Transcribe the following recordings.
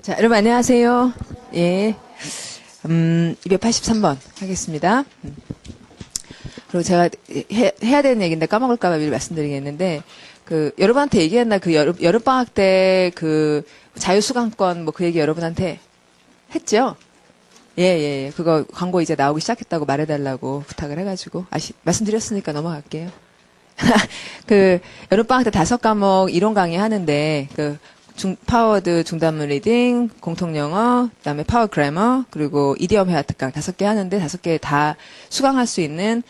자, 여러분 안녕하세요. 예. 283번 하겠습니다. 그리고 제가 해야 되는 얘기인데 까먹을까봐 미리 말씀드리겠는데, 여러분한테 얘기했나? 여름방학 때 자유수강권 뭐 그 얘기 여러분한테 했죠? 예. 그거 광고 이제 나오기 시작했다고 말해달라고 부탁을 해가지고, 말씀드렸으니까 넘어갈게요. 여름방학 때 5과목 이론 강의 하는데, 파워드 중단문 리딩, 공통영어, 그다음에 파워 그래머, 그리고 이디엄 회화 특강 5개 하는데 5개 다 수강할 수 있는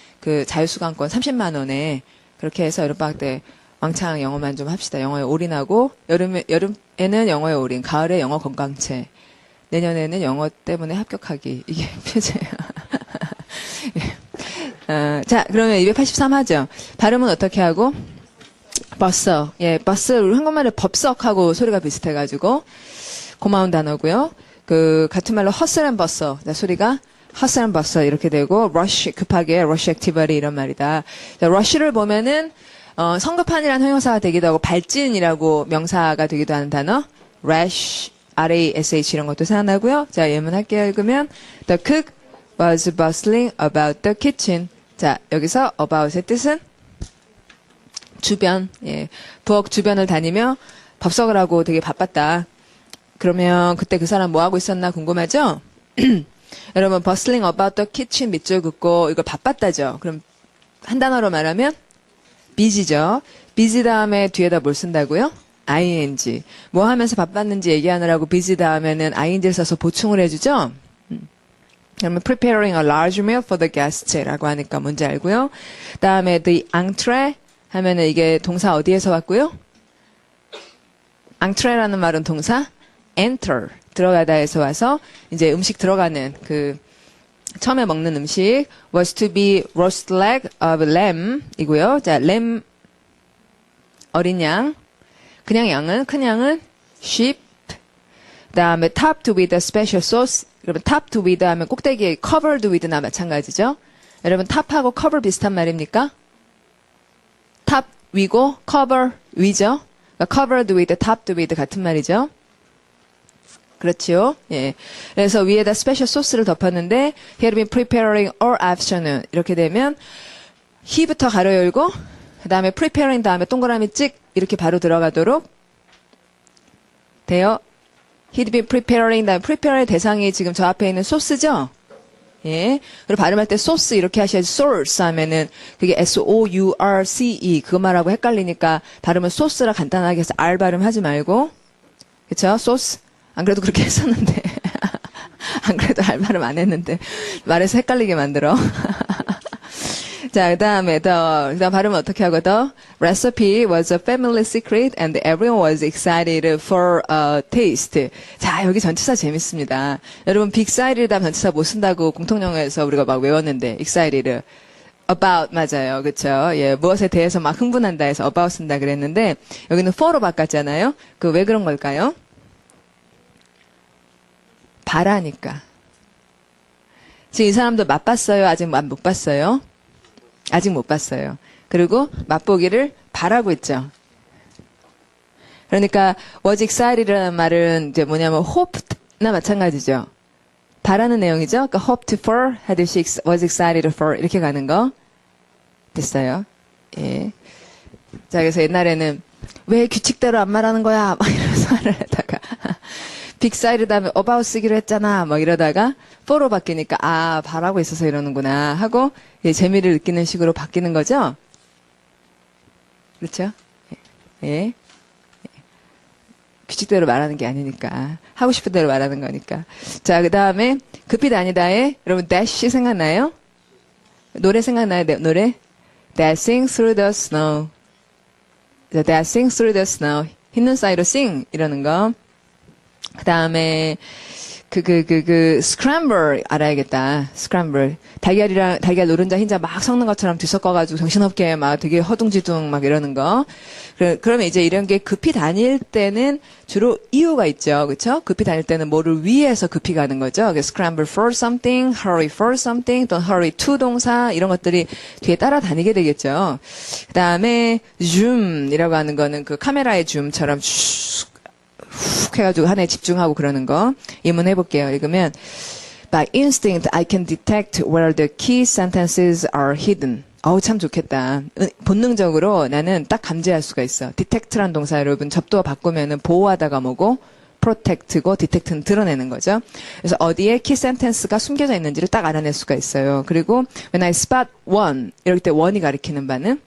자유수강권 30만 원에 그렇게 해서 여름방학 때 왕창 영어만 좀 합시다. 영어에 올인하고 여름에는 영어에 올인, 가을에 영어 건강체, 내년에는 영어 때문에 합격하기. 이게 표제예요. 자, 그러면 283 하죠. 발음은 어떻게 하고? 버서. 예, 버스. 우리 한국말에 법석하고 소리가 비슷해가지고 고마운 단어고요. 같은 말로 hustle and bustle. 소리가 hustle and bustle 이렇게 되고 rush 급하게 rush activity 이런 말이다. 자, rush를 보면은 성급한이라는 형용사가 되기도 하고 발진이라고 명사가 되기도 하는 단어. rash, R-A-S-H 이런 것도 생각나고요. 자, 예문할게요. 읽으면 the cook was bustling about the kitchen. 자, 여기서 about의 뜻은 주변, 예, 부엌 주변을 다니며 밥석을 하고 되게 바빴다. 그러면 그때 그 사람 뭐 하고 있었나 궁금하죠? 여러분, bustling about the kitchen 밑줄 긋고 이거 바빴다죠. 그럼 한 단어로 말하면 busy죠. busy 다음에 뒤에다 뭘 쓴다고요? ing. 뭐 하면서 바빴는지 얘기하느라고 busy 다음에는 ing를 써서 보충을 해주죠. 그러면 preparing a large meal for the guests라고 하니까 뭔지 알고요. 다음에 the entree 하면은 이게 동사 어디에서 왔고요? entree라는 말은 동사 enter, 들어가다에서 와서 이제 음식 들어가는 처음에 먹는 음식 was to be roast leg of lamb 이고요. 자, lamb 어린 양, 그냥 양은 큰 양은 sheep. 그다음에 topped with a special sauce. 그러면 topped with 하면 꼭대기에 covered with나 마찬가지죠. 여러분 top하고 cover 비슷한 말입니까? top 위고 cover 위죠. 그러니까 covered with, topped with 같은 말이죠. 그렇죠. 예. 그래서 위에다 스페셜 소스를 덮었는데 he had been preparing all afternoon. 이렇게 되면 he부터 가로 열고 그다음에 preparing 다음에 동그라미 찍 이렇게 바로 들어가도록 돼요. he'd been preparing 다음에 prepare의 대상이 지금 저 앞에 있는 소스죠. 예. 그리고 발음할 때 소스 이렇게 하셔야지 source 하면은 그게 S-O-U-R-C-E 그거 말하고 헷갈리니까 발음은 소스라 간단하게 해서 R 발음하지 말고 그쵸? 소스. 안 그래도 그렇게 했었는데 안 그래도 R 발음 안 했는데 말해서 헷갈리게 만들어. 자, 그다음 발음은 어떻게 하고 더 recipe was a family secret and everyone was excited for a taste. 자, 여기 전치사 재밌습니다. 여러분 be excited다 전치사 못 쓴다고 공통영어에서 우리가 막 외웠는데 excited about 맞아요. 그렇죠? 예, 무엇에 대해서 막 흥분한다 해서 about 쓴다 그랬는데 여기는 for로 바꿨잖아요. 왜 그런 걸까요? 바라니까. 지금 이 사람도 맛봤어요? 아직 못 봤어요? 아직 못 봤어요. 그리고 맛보기를 바라고 있죠. 그러니까 was excited라는 말은 이제 뭐냐면 hoped나 마찬가지죠. 바라는 내용이죠. 그러니까 hoped for 하듯이 was excited for 이렇게 가는 거 됐어요. 예. 자, 그래서 옛날에는 왜 규칙대로 안 말하는 거야? 막 이러면서 말을 하다가 빅사이드 다음에 about 쓰기로 했잖아. 막 이러다가 for로 바뀌니까 바라고 있어서 이러는구나 하고 재미를 느끼는 식으로 바뀌는 거죠. 그렇죠? 예. 규칙대로 말하는 게 아니니까 하고 싶은 대로 말하는 거니까. 자, 그 다음에 급히 다니다에 여러분 dash 생각나요? 노래 생각나요? 노래? Dashing through the snow. Dashing through the snow. 흰눈 사이로 sing 이러는 거. 그 다음에, scramble 알아야겠다. scramble. 달걀 노른자 흰자 막 섞는 것처럼 뒤섞어가지고 정신없게 막 되게 허둥지둥 막 이러는 거. 그러면 이제 이런 게 급히 다닐 때는 주로 이유가 있죠. 그쵸? 급히 다닐 때는 뭐를 위해서 급히 가는 거죠. scramble for something, hurry for something, 또는 hurry to 동사, 이런 것들이 뒤에 따라다니게 되겠죠. 그 다음에 zoom이라고 하는 거는 카메라의 줌처럼 훅 해가지고 하나에 집중하고 그러는 거. 예문 해볼게요. 읽으면 By instinct, I can detect where the key sentences are hidden. 어우, 참 좋겠다. 본능적으로 나는 딱 감지할 수가 있어. detect란 동사 여러분 접두어 바꾸면은 보호하다가 뭐고 protect고 detect는 드러내는 거죠. 그래서 어디에 key sentence가 숨겨져 있는지를 딱 알아낼 수가 있어요. 그리고 when I spot one, 이럴 때 one이 가리키는 바는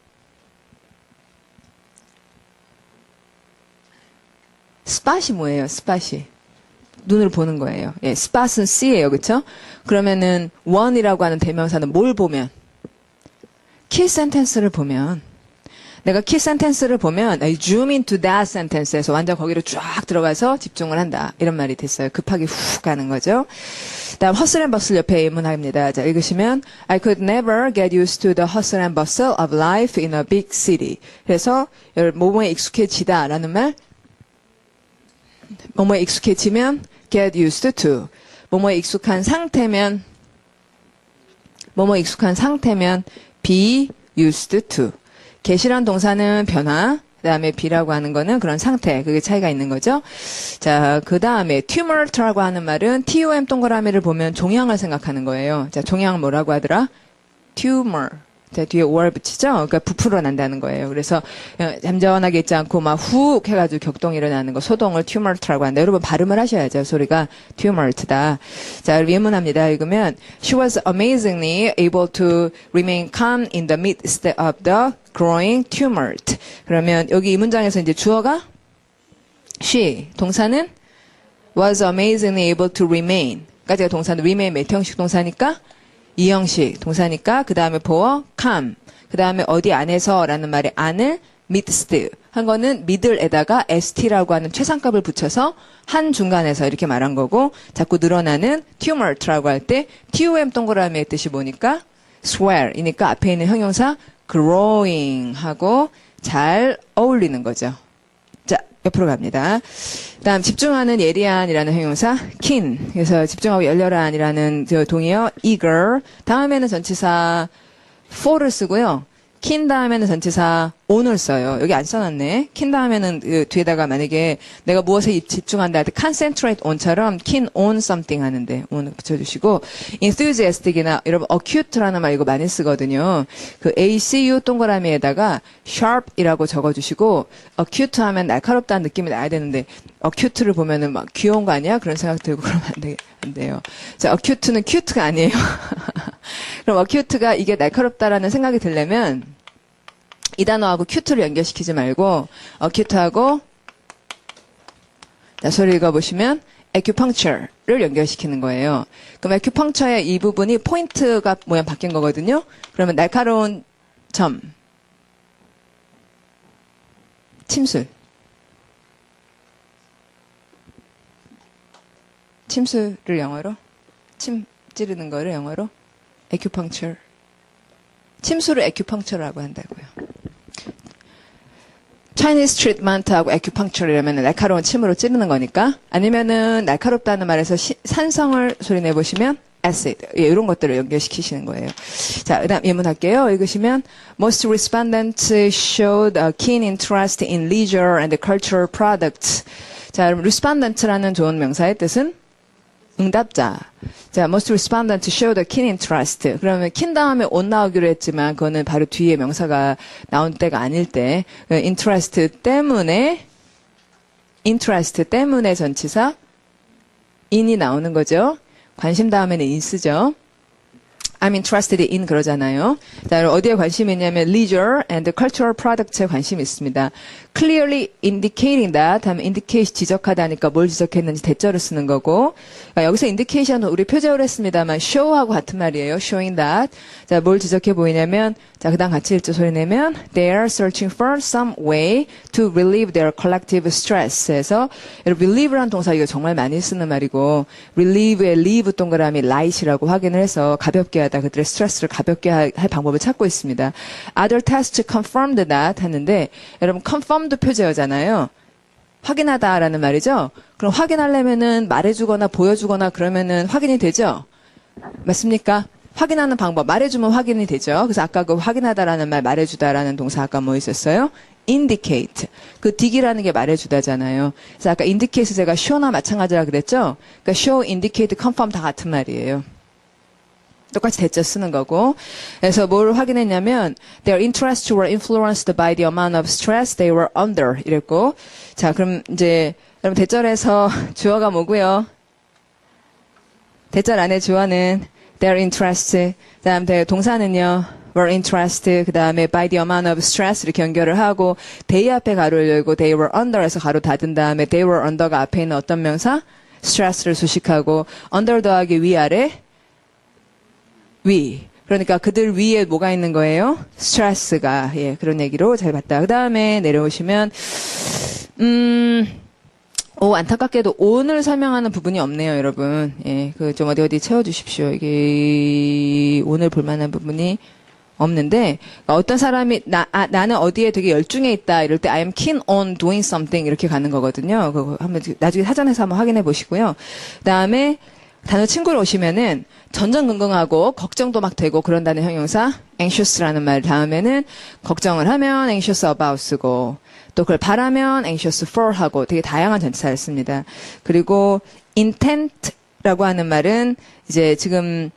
spot이 뭐예요? spot이. 눈으로 보는 거예요. 예, spot은 C예요. 그쵸? 그러면은 one이라고 하는 대명사는 뭘 보면? 키 센텐스를 보면 내가 키 센텐스를 보면 I zoom into that sentence에서 완전 거기로 쫙 들어가서 집중을 한다. 이런 말이 됐어요. 급하게 훅 가는 거죠. 다음 hustle and bustle 옆에 예문합니다. 자, 읽으시면 I could never get used to the hustle and bustle of life in a big city. 그래서 뭐뭐에 익숙해지다 라는 말 뭐뭐에 익숙해지면 get used to 뭐뭐에 익숙한 상태면 be used to. get이란 동사는 변화, 그 다음에 be라고 하는 거는 그런 상태, 그게 차이가 있는 거죠. 자, 그 다음에 tumult라고 하는 말은 TUM 동그라미를 보면 종양을 생각하는 거예요. 자, 종양 뭐라고 하더라? tumor. 자, 뒤에 or 붙이죠? 그러니까 부풀어 난다는 거예요. 그래서 잠잠하게 있지 않고 막 훅 해가지고 격동이 일어나는 거, 소동을 tumult라고 한다. 여러분 발음을 하셔야죠. 소리가 tumult다. 자, 예문합니다. 읽으면 She was amazingly able to remain calm in the midst of the growing tumult. 그러면 여기 이 문장에서 이제 주어가 she, 동사는 was amazingly able to remain. 까지가 동사는 remain 몇 형식 동사니까 이 형식 동사니까 그 다음에 보어 calm 그 다음에 어디 안에서라는 말에 안을 midst 한 거는 middle에다가 st라고 하는 최상값을 붙여서 한 중간에서 이렇게 말한 거고 자꾸 늘어나는 tumult라고 할 때 tum 동그라미의 뜻이 뭐니까 swell이니까 앞에 있는 형용사 growing 하고 잘 어울리는 거죠. 자, 옆으로 갑니다. 다음 집중하는 예리한이라는 형용사 keen. 그래서 집중하고 열렬한이라는 동의어 eager. 다음에는 전치사 for를 쓰고요. keen 다음에는 전치사 on을 써요. 여기 안 써놨네. keen 다음에는 그 뒤에다가 만약에 내가 무엇에 집중한다 할 때 concentrate on처럼 keen on something 하는데 on 붙여주시고 enthusiastic이나 여러분 acute라는 말 이거 많이 쓰거든요. 그 ACU 동그라미에다가 sharp이라고 적어주시고 acute 하면 날카롭다는 느낌이 나야 되는데 acute를 보면은 막 귀여운 거 아니야? 그런 생각 들고 그러면 안 돼요. 자, acute는 cute가 아니에요. 그럼 acute가 이게 날카롭다라는 생각이 들려면 이 단어하고 cute를 연결시키지 말고 acute하고 자, 소리 읽어보시면 acupuncture를 연결시키는 거예요. 그럼 acupuncture의 이 부분이 포인트가 모양 바뀐 거거든요. 그러면 날카로운 점 침술을 영어로 침 찌르는 거를 영어로 acupuncture 침술을 acupuncture라고 한다고요. Chinese treatment하고 acupuncture이라면 날카로운 침으로 찌르는 거니까 아니면은 날카롭다는 말에서 산성을 소리 내보시면 acid 예, 이런 것들을 연결시키시는 거예요. 자, 그다음 예문할게요. 읽으시면 Most respondents showed a keen interest in leisure and cultural products. 자, 여러분 respondent라는 좋은 명사의 뜻은 응답자. 자, most respondents showed a keen interest. 그러면 keen 다음에 on 나오기로 했지만 그거는 바로 뒤에 명사가 나온 때가 아닐 때 interest 때문에 전치사 in이 나오는 거죠. 관심 다음에는 in 쓰죠. I'm interested in 그러잖아요. 자, 어디에 관심이 있냐면 leisure and cultural products에 관심이 있습니다. clearly indicating that 하면 indicate 지적하다니까 뭘 지적했는지 대절을 쓰는 거고 그러니까 여기서 indication은 우리 표제어로 했습니다만 show하고 같은 말이에요. showing that. 자, 뭘 지적해 보이냐면 자, 그다음 같이 읽죠. 소리 내면 they are searching for some way to relieve their collective stress. 해서 여러분 relieve라는 동사 이거 정말 많이 쓰는 말이고 relieve의 leave 동그라미 light이라고 확인을 해서 가볍게 하다 그들의 스트레스를 가볍게 할 방법을 찾고 있습니다. Other tests confirmed that 하는데 여러분 confirmed 표제어잖아요. 확인하다라는 말이죠. 그럼 확인하려면은 말해주거나 보여주거나 그러면은 확인이 되죠. 맞습니까? 확인하는 방법 말해주면 확인이 되죠. 그래서 아까 그 확인하다라는 말 말해주다라는 동사 아까 뭐 있었어요? indicate. 그 dig이라는 게 말해주다잖아요. 그래서 아까 indicate 제가 show나 마찬가지라 그랬죠? 그러니까 show, indicate, confirm 다 같은 말이에요. 똑같이 대자 쓰는 거고. 그래서 뭘 확인했냐면 their interests were influenced by the amount of stress they were under 이랬고. 자, 그럼 이제 여러분 대절에서 주어가 뭐고요? 대절 안에 주어는 their interests. 그다음 동사는요. were interested. 그다음에 by the amount of stress 이렇게 연결을 하고 they 앞에 가로를 열고 they were under에서 가로 닫은 다음에 they were under가 앞에 있는 어떤 명사? stress를 수식하고 under 더하기 위아래 위. 그러니까 그들 위에 뭐가 있는 거예요? 스트레스가. 예, 그런 얘기로 잘 봤다. 그 다음에 내려오시면, 안타깝게도 오늘 설명하는 부분이 없네요, 여러분. 예, 좀 어디 채워주십시오. 이게, 오늘 볼 만한 부분이 없는데, 그러니까 어떤 사람이, 나는 어디에 되게 열중해 있다, 이럴 때, I am keen on doing something, 이렇게 가는 거거든요. 그거 한번, 나중에 사전에서 한번 확인해 보시고요. 그 다음에, 단어 친구를 오시면은 전전긍긍하고 걱정도 막 되고 그런다는 형용사 anxious라는 말 다음에는 걱정을 하면 anxious about 쓰고 또 그걸 바라면 anxious for 하고 되게 다양한 전치사를 씁니다. 그리고 intent라고 하는 말은 이제 지금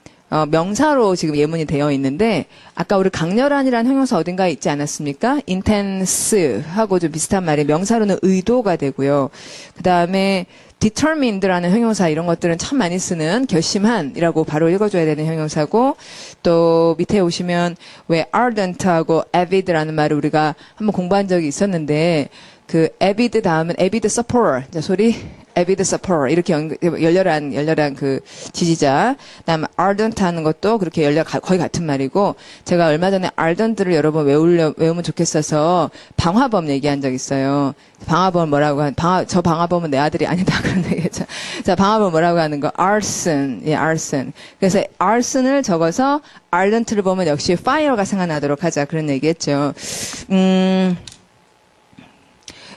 명사로 지금 예문이 되어 있는데 아까 우리 강렬한이라는 형용사 어딘가에 있지 않았습니까? intense 하고 좀 비슷한 말이 명사로는 의도가 되고요. 그 다음에 determined라는 형용사 이런 것들은 참 많이 쓰는 결심한이라고 바로 읽어줘야 되는 형용사고 또 밑에 오시면 왜 ardent하고 avid라는 말을 우리가 한번 공부한 적이 있었는데 그 avid 다음은 avid supporter 자 소리 avid supporter 이렇게 열렬한 그 지지자 그다음에 ardent 하는 것도 그렇게 거의 같은 말이고 제가 얼마 전에 ardent를 여러 번 외우면 좋겠어서 방화범 얘기한 적 있어요. 방화범 뭐라고 저 방화범은 내 아들이 아니다 그런 얘기죠. 자 방화범 뭐라고 하는 거 arson 예 arson 그래서 arson을 적어서 ardent를 보면 역시 fire가 생각나도록 하자 그런 얘기했죠.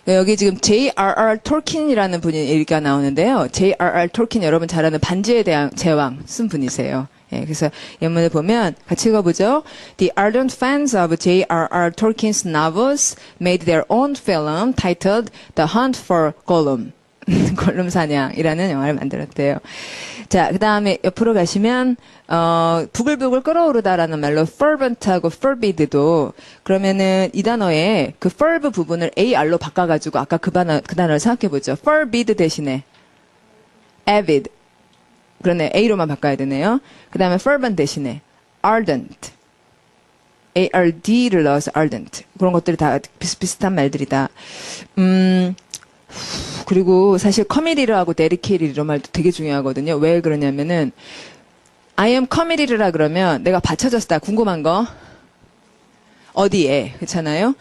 여기 지금 J.R.R. 톨킨이라는 분이 얘기가 나오는데요. J.R.R. 톨킨 여러분 잘 아는 반지에 대한 제왕 쓴 분이세요. 예, 그래서 예문을 보면 같이 읽어보죠. The ardent fans of J.R.R. Tolkien's novels made their own film titled The Hunt for Gollum. 골룸 사냥이라는 영화를 만들었대요. 자, 그 다음에 옆으로 가시면, 부글부글 끓어오르다라는 말로 fervent하고 forbid도 그러면은 이 단어에 그 ferb 부분을 AR로 바꿔가지고 아까 그 단어를 생각해보죠. forbid 대신에 avid. 그러네. A로만 바꿔야 되네요. 그 다음에 fervent 대신에 ardent. ARD를 넣어서 ardent. 그런 것들이 다 비슷비슷한 말들이다. 그리고 사실 committed하고 dedicated 이런 말도 되게 중요하거든요. 왜 그러냐면은 I am committed라 그러면 내가 받쳐졌다. 궁금한 거 어디에 그렇잖아요.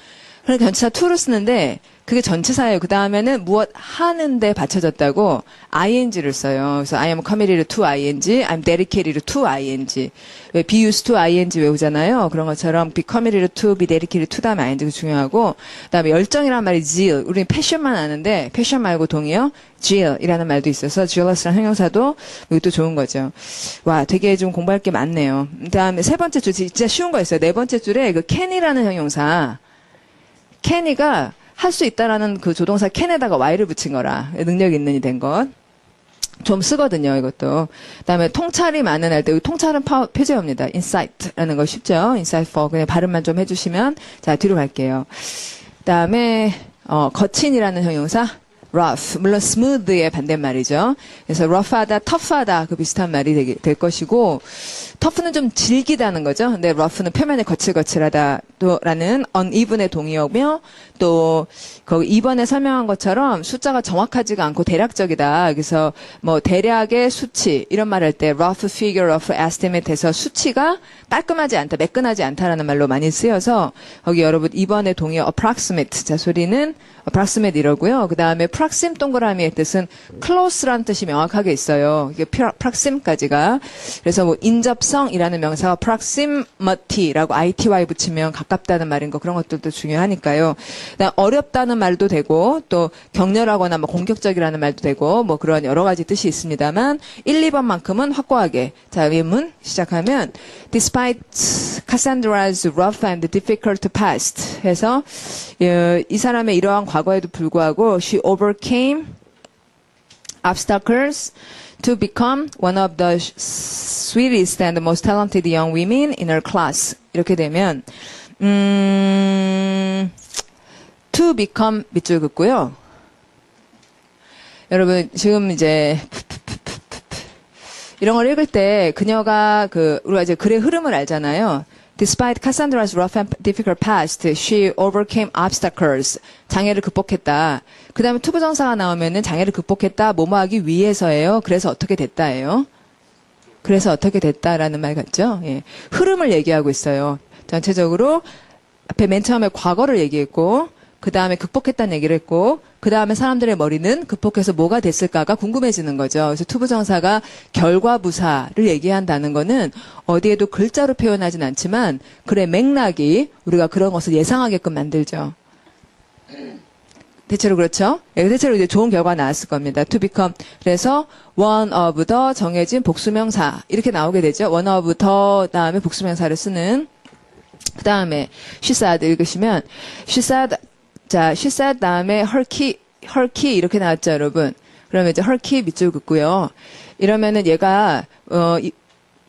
그러니까 전치사 to를 쓰는데 그게 전치사예요. 그 다음에는 무엇 하는데 받쳐졌다고 ing를 써요. 그래서 I am committed to ing, I'm dedicated to ing. 왜 be used to ing 외우잖아요. 그런 것처럼 be committed to, be dedicated to 다음에 ing가 중요하고 그다음에 열정이라는 말이 zeal. 우리는 passion만 아는데 passion 말고 동의어 zeal이라는 말도 있어서 zealous라는 형용사도 이것도 좋은 거죠. 와, 되게 좀 공부할 게 많네요. 그다음에 세 번째 줄 진짜 쉬운 거 있어요. 네 번째 줄에 그 can이라는 형용사. can이가 할 수 있다라는 그 조동사 can에다가 y를 붙인 거라 능력 있는이 된 것. 좀 쓰거든요, 이것도. 그다음에 통찰이 많은 할 때 통찰은 표제어입니다. insight라는 거 쉽죠? insightful. 그냥 발음만 좀 해주시면 자 뒤로 갈게요. 그다음에 거친이라는 형용사. rough. 물론 smooth의 반대말이죠. 그래서 rough하다, tough하다 그 비슷한 말이 될 것이고 tough는 좀 질기다는 거죠. 근데 rough는 표면이 거칠거칠하다라는 uneven의 동의어며 또 거기 2번에 설명한 것처럼 숫자가 정확하지가 않고 대략적이다. 그래서 뭐 대략의 수치 이런 말 할 때 rough figure, rough estimate에서 수치가 깔끔하지 않다, 매끈하지 않다라는 말로 많이 쓰여서 거기 여러분 2번의 동의어 approximate 자 소리는 approximate 이러고요. 그 다음에 proxim 동그라미의 뜻은 close라는 뜻이 명확하게 있어요. 이게 proxim까지가 그래서 뭐 인접성이라는 명사가 proximity라고 ity 붙이면 가깝 가깝다는 말인 거 그런 것들도 중요하니까요. 그다음 어렵다는 말도 되고 또 격렬하거나 뭐 공격적이라는 말도 되고 뭐 그런 여러 가지 뜻이 있습니다만 1, 2번만큼은 확고하게 자 예문 시작하면 Despite Cassandra's rough and difficult past 해서 이 사람의 이러한 과거에도 불구하고 she overcame obstacles to become one of the sweetest and most talented young women in her class. 이렇게 되면 to become 밑줄 긋고요. 여러분 지금 이제 이런 걸 읽을 때 그녀가 우리가 이제 글의 흐름을 알잖아요. Despite Cassandra's rough and difficult past, she overcame obstacles. 장애를 극복했다. 그 다음에 투부정사가 나오면은 장애를 극복했다. 뭐뭐 하기 위해서예요. 그래서 어떻게 됐다예요. 그래서 어떻게 됐다라는 말 같죠. 예. 흐름을 얘기하고 있어요. 전체적으로 앞에 맨 처음에 과거를 얘기했고 그 다음에 극복했다는 얘기를 했고 그 다음에 사람들의 머리는 극복해서 뭐가 됐을까가 궁금해지는 거죠. 그래서 투부정사가 결과부사를 얘기한다는 거는 어디에도 글자로 표현하진 않지만 글의 맥락이 우리가 그런 것을 예상하게끔 만들죠. 대체로 그렇죠? 예, 대체로 이제 좋은 결과가 나왔을 겁니다. To become. 그래서 one of the 정해진 복수명사 이렇게 나오게 되죠. one of the 다음에 복수명사를 쓰는 그 다음에 she said 읽으시면 she said 자, she said 다음에 her key 이렇게 나왔죠, 여러분. 그러면 이제 her key 밑줄 긋고요. 이러면은 얘가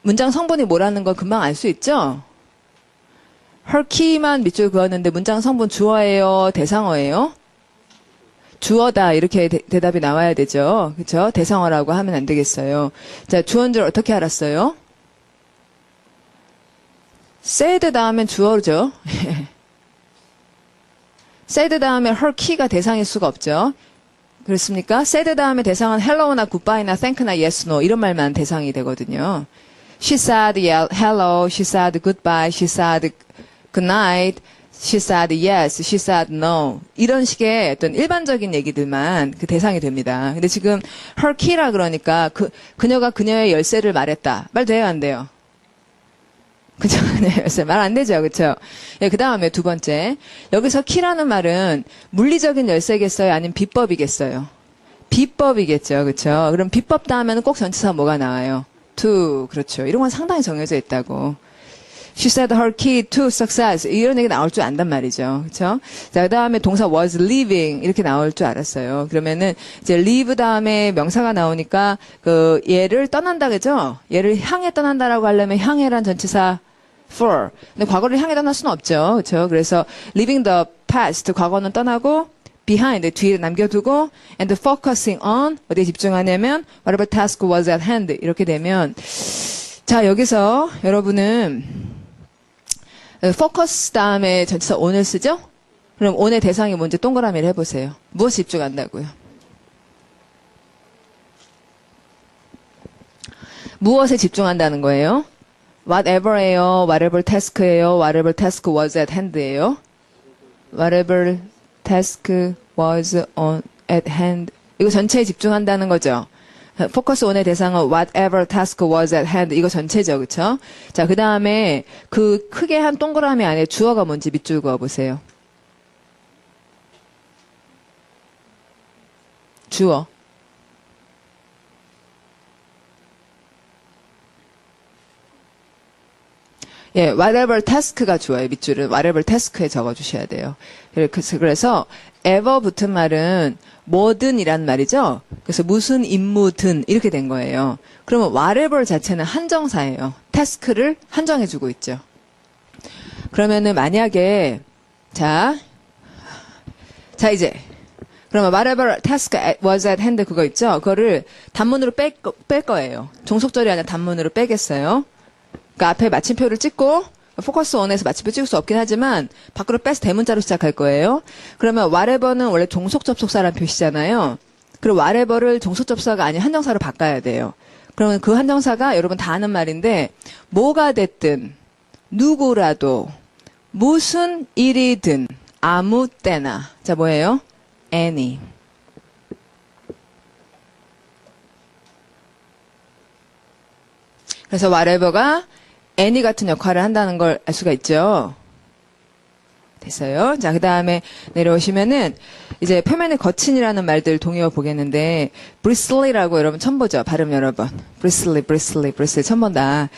문장 성분이 뭐라는 걸 금방 알 수 있죠? her key만 밑줄 그었는데 문장 성분 주어예요, 대상어예요? 주어다 이렇게 대답이 나와야 되죠. 그렇죠? 대상어라고 하면 안 되겠어요. 자, 주어인 줄 어떻게 알았어요? said 다음엔 주어죠. said 다음에 her key가 대상일 수가 없죠. 그렇습니까? said 다음에 대상은 hello나 goodbye나 thank나 yes, no 이런 말만 대상이 되거든요. She said hello, she said goodbye, she said good night, she said yes, she said no 이런 식의 어떤 일반적인 얘기들만 그 대상이 됩니다. 근데 지금 her key라 그러니까 그녀가 그녀의 열쇠를 말했다. 말 돼요, 안 돼요? 그죠? 네, 말 안 되죠. 그쵸? 예, 그 다음에 두 번째. 여기서 키라는 말은 물리적인 열쇠겠어요? 아니면 비법이겠어요? 비법이겠죠. 그쵸? 그럼 비법 다음에는 꼭 전치사 뭐가 나와요? to. 그렇죠. 이런 건 상당히 정해져 있다고. She said her key to success. 이런 얘기 나올 줄 안단 말이죠. 그쵸? 자, 그 다음에 동사 was leaving. 이렇게 나올 줄 알았어요. 그러면은 이제 leave 다음에 명사가 나오니까 얘를 떠난다, 그죠? 얘를 향해 떠난다라고 하려면 향해란 전치사 for. 근데 과거를 향해 떠날 수는 없죠. 그쵸? 그래서 leaving the past. 과거는 떠나고 behind. 뒤에 남겨두고 and focusing on. 어디에 집중하냐면 whatever task was at hand. 이렇게 되면 자, 여기서 여러분은 focus 다음에 전치사 on을 쓰죠? 그럼 on의 대상이 뭔지 동그라미를 해보세요. 무엇에 집중한다고요? 무엇에 집중한다는 거예요? whatever예요? whatever task예요? whatever task was at hand예요? whatever task was at hand. 이거 전체에 집중한다는 거죠. 포커스 on의 대상은 whatever task was at hand. 이거 전체죠. 그쵸? 자, 그 다음에 그 크게 한 동그라미 안에 주어가 뭔지 밑줄 그어보세요. 주어. 예, whatever task가 주어요. 밑줄은 whatever task에 적어주셔야 돼요. 그래서 ever 붙은 말은 뭐든 이란 말이죠. 그래서 무슨 임무든 이렇게 된 거예요. 그러면 whatever 자체는 한정사예요. task를 한정해주고 있죠. 그러면은 만약에 자 이제 그러면 whatever task was at hand 그거 있죠. 그거를 단문으로 뺄 거예요. 종속절이 아니라 단문으로 빼겠어요. 그러니까 앞에 마침표를 찍고 포커스 원에서 마침표 찍을 수 없긴 하지만 밖으로 빼서 대문자로 시작할 거예요. 그러면 whatever는 원래 종속 접속사라는 표시잖아요. 그리고 whatever를 종속 접속사가 아닌 한정사로 바꿔야 돼요. 그러면 그 한정사가 여러분 다 아는 말인데 뭐가 됐든 누구라도 무슨 일이든 아무 때나 자 뭐예요? any. 그래서 whatever가 any 같은 역할을 한다는 걸 알 수가 있죠. 됐어요. 자, 그 다음에 내려오시면은 이제 표면의 거친이라는 말들 동의어 보겠는데 bristly라고 여러분 처음 보죠? 발음 여러 번. bristly 처음 본다.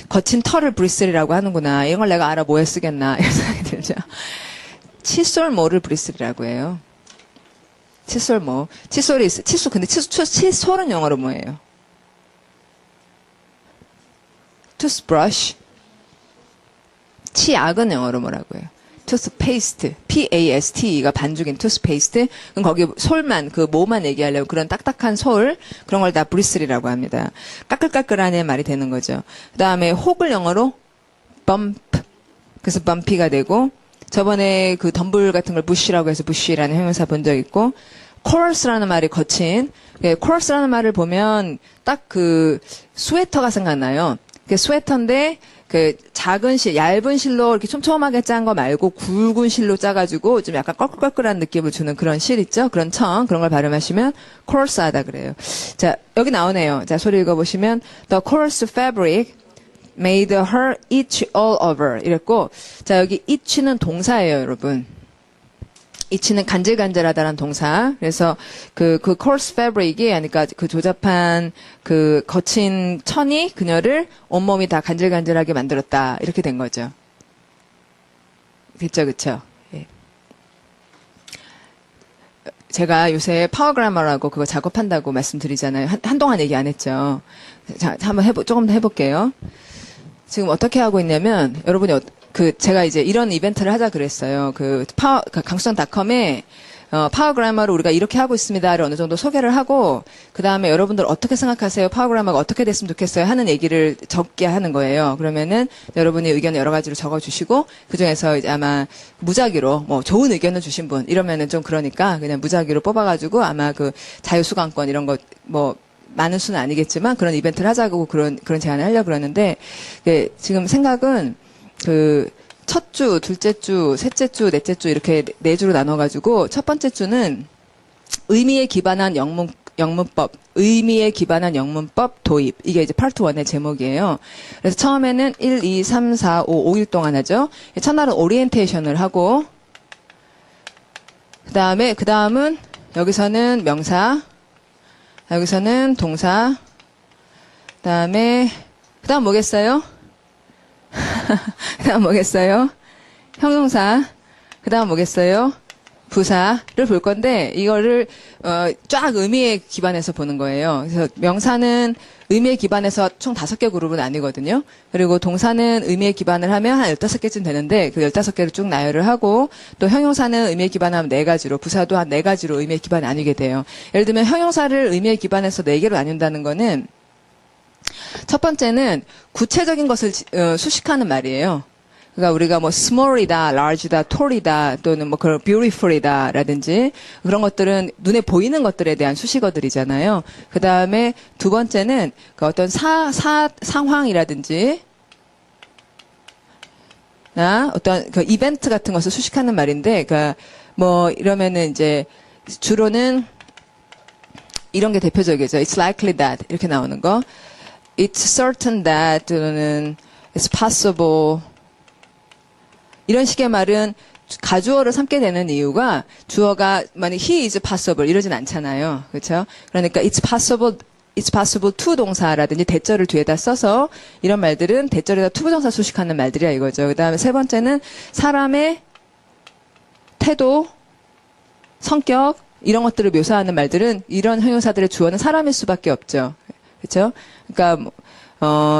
거친 털을 bristly라고 하는구나. 이걸 내가 알아 뭐에 쓰겠나 이런 생각이 들죠. 칫솔모를 bristly라고 해요. 칫솔모. 칫솔이 있어. 근데 칫솔은 영어로 뭐예요? toothbrush. 치약은 영어로 뭐라고 해요? toothpaste, P-A-S-T가 반죽인 toothpaste. 그럼 거기 솔만, 그 모만 얘기하려고 그런 딱딱한 솔, 그런 걸 다 bristly라고 합니다. 까끌까끌하는 말이 되는 거죠. 그 다음에 혹을 영어로 bump. 그래서 bumpy가 되고, 저번에 그 덤불 같은 걸 bush라고 해서 bushy라는 형용사 본 적 있고, coarse라는 말이 거친. coarse라는 말을 보면 딱 그 스웨터가 생각나요. 그 스웨터인데, 그 작은 실, 얇은 실로 이렇게 촘촘하게 짠 거 말고 굵은 실로 짜가지고 좀 약간 껄끌껄끌한 느낌을 주는 그런 실 있죠? 그런 그런 걸 발음하시면 coarse하다 그래요. 자, 여기 나오네요. 자, 소리 읽어보시면 the coarse fabric made her itch all over 이랬고, 자, 여기 itch는 동사예요, 여러분. itch는 간질간질하다라는 동사. 그래서 그 coarse fabric이, 그러니까 그 조잡한 그 거친 천이 그녀를 온몸이 다 간질간질하게 만들었다. 이렇게 된 거죠. 됐죠, 그쵸? 예. 제가 요새 파워그래머라고 그거 작업한다고 말씀드리잖아요. 한동안 얘기 안 했죠. 자, 한번 조금 더 해볼게요. 지금 어떻게 하고 있냐면, 여러분이 제가 이제 이런 이벤트를 하자 그랬어요. 강수성닷컴에, 파워그래머를 우리가 이렇게 하고 있습니다를 어느 정도 소개를 하고, 그 다음에 여러분들 어떻게 생각하세요? 파워그래머가 어떻게 됐으면 좋겠어요? 하는 얘기를 적게 하는 거예요. 그러면은 여러분이 의견을 여러 가지로 적어주시고, 그 중에서 이제 아마 무작위로, 좋은 의견을 주신 분, 이러면은 좀 그러니까 그냥 무작위로 뽑아가지고 아마 그 자유수강권 이런 거, 많은 수는 아니겠지만 그런 이벤트를 하자고 그런 제안을 하려고 그러는데, 지금 생각은 첫 주, 둘째 주, 셋째 주, 넷째 주 이렇게 네 주로 나눠가지고 첫 번째 주는 의미에 기반한 영문법, 의미에 기반한 영문법 도입. 이게 이제 파트 1의 제목이에요. 그래서 처음에는 1, 2, 3, 4, 5, 5일 동안 하죠. 첫날은 오리엔테이션을 하고, 그 다음은 여기서는 명사, 여기서는 동사, 그 다음 뭐겠어요? 그 다음 뭐겠어요? 형용사. 그 다음 뭐겠어요? 부사를 볼 건데, 이거를, 쫙 의미에 기반해서 보는 거예요. 그래서 명사는 의미에 기반해서 총 5개 그룹은 아니거든요. 그리고 동사는 의미에 기반을 하면 한 15개쯤 되는데, 그 15개를 쭉 나열을 하고, 또 형용사는 의미에 기반하면 4가지로, 부사도 한 4가지로 의미에 기반이 나뉘게 돼요. 예를 들면 형용사를 의미에 기반해서 4개로 나눈다는 거는, 첫 번째는 구체적인 것을 수식하는 말이에요. 그러니까 우리가 small이다, large다, tall이다, 또는 그런 beautiful이다, 라든지 그런 것들은 눈에 보이는 것들에 대한 수식어들이잖아요. 그 다음에 두 번째는 그 어떤 상황이라든지, 어떤 그 이벤트 같은 것을 수식하는 말인데, 그러니까 이러면은 이제 주로는 이런 게 대표적이죠. It's likely that 이렇게 나오는 거. It's certain that 또는 it's possible 이런 식의 말은 가주어를 삼게 되는 이유가 주어가 만약 he is possible 이러진 않잖아요. 그렇죠? 그러니까 it's possible to 동사라든지 대절을 뒤에다 써서 이런 말들은 대절에다 to 부정사 수식하는 말들이야 이거죠. 그다음에 세 번째는 사람의 태도, 성격 이런 것들을 묘사하는 말들은 이런 형용사들의 주어는 사람일 수밖에 없죠. 그렇죠? 그러니까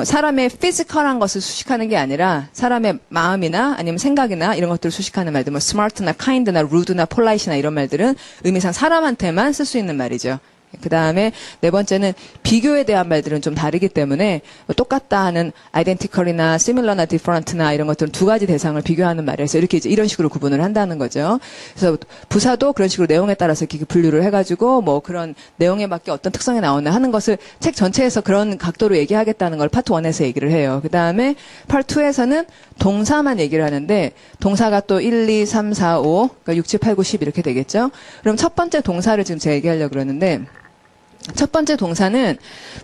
사람의 피지컬한 것을 수식하는 게 아니라 사람의 마음이나 아니면 생각이나 이런 것들을 수식하는 말들, smart나 kind나 rude나 polite나 이런 말들은 의미상 사람한테만 쓸 수 있는 말이죠. 그 다음에 네 번째는 비교에 대한 말들은 좀 다르기 때문에 똑같다 하는 identical이나 similar나 different나 이런 것들은 두 가지 대상을 비교하는 말이어서 이렇게 이제 이런 식으로 구분을 한다는 거죠. 그래서 부사도 그런 식으로 내용에 따라서 이렇게 분류를 해가지고 그런 내용에 맞게 어떤 특성이 나오나 하는 것을 책 전체에서 그런 각도로 얘기하겠다는 걸 파트 1에서 얘기를 해요. 그 다음에 파트 2에서는 동사만 얘기를 하는데 동사가 또 1, 2, 3, 4, 5, 그러니까 6, 7, 8, 9, 10 이렇게 되겠죠. 그럼 첫 번째 동사를 지금 제가 얘기하려고 그러는데 첫 번째 동사는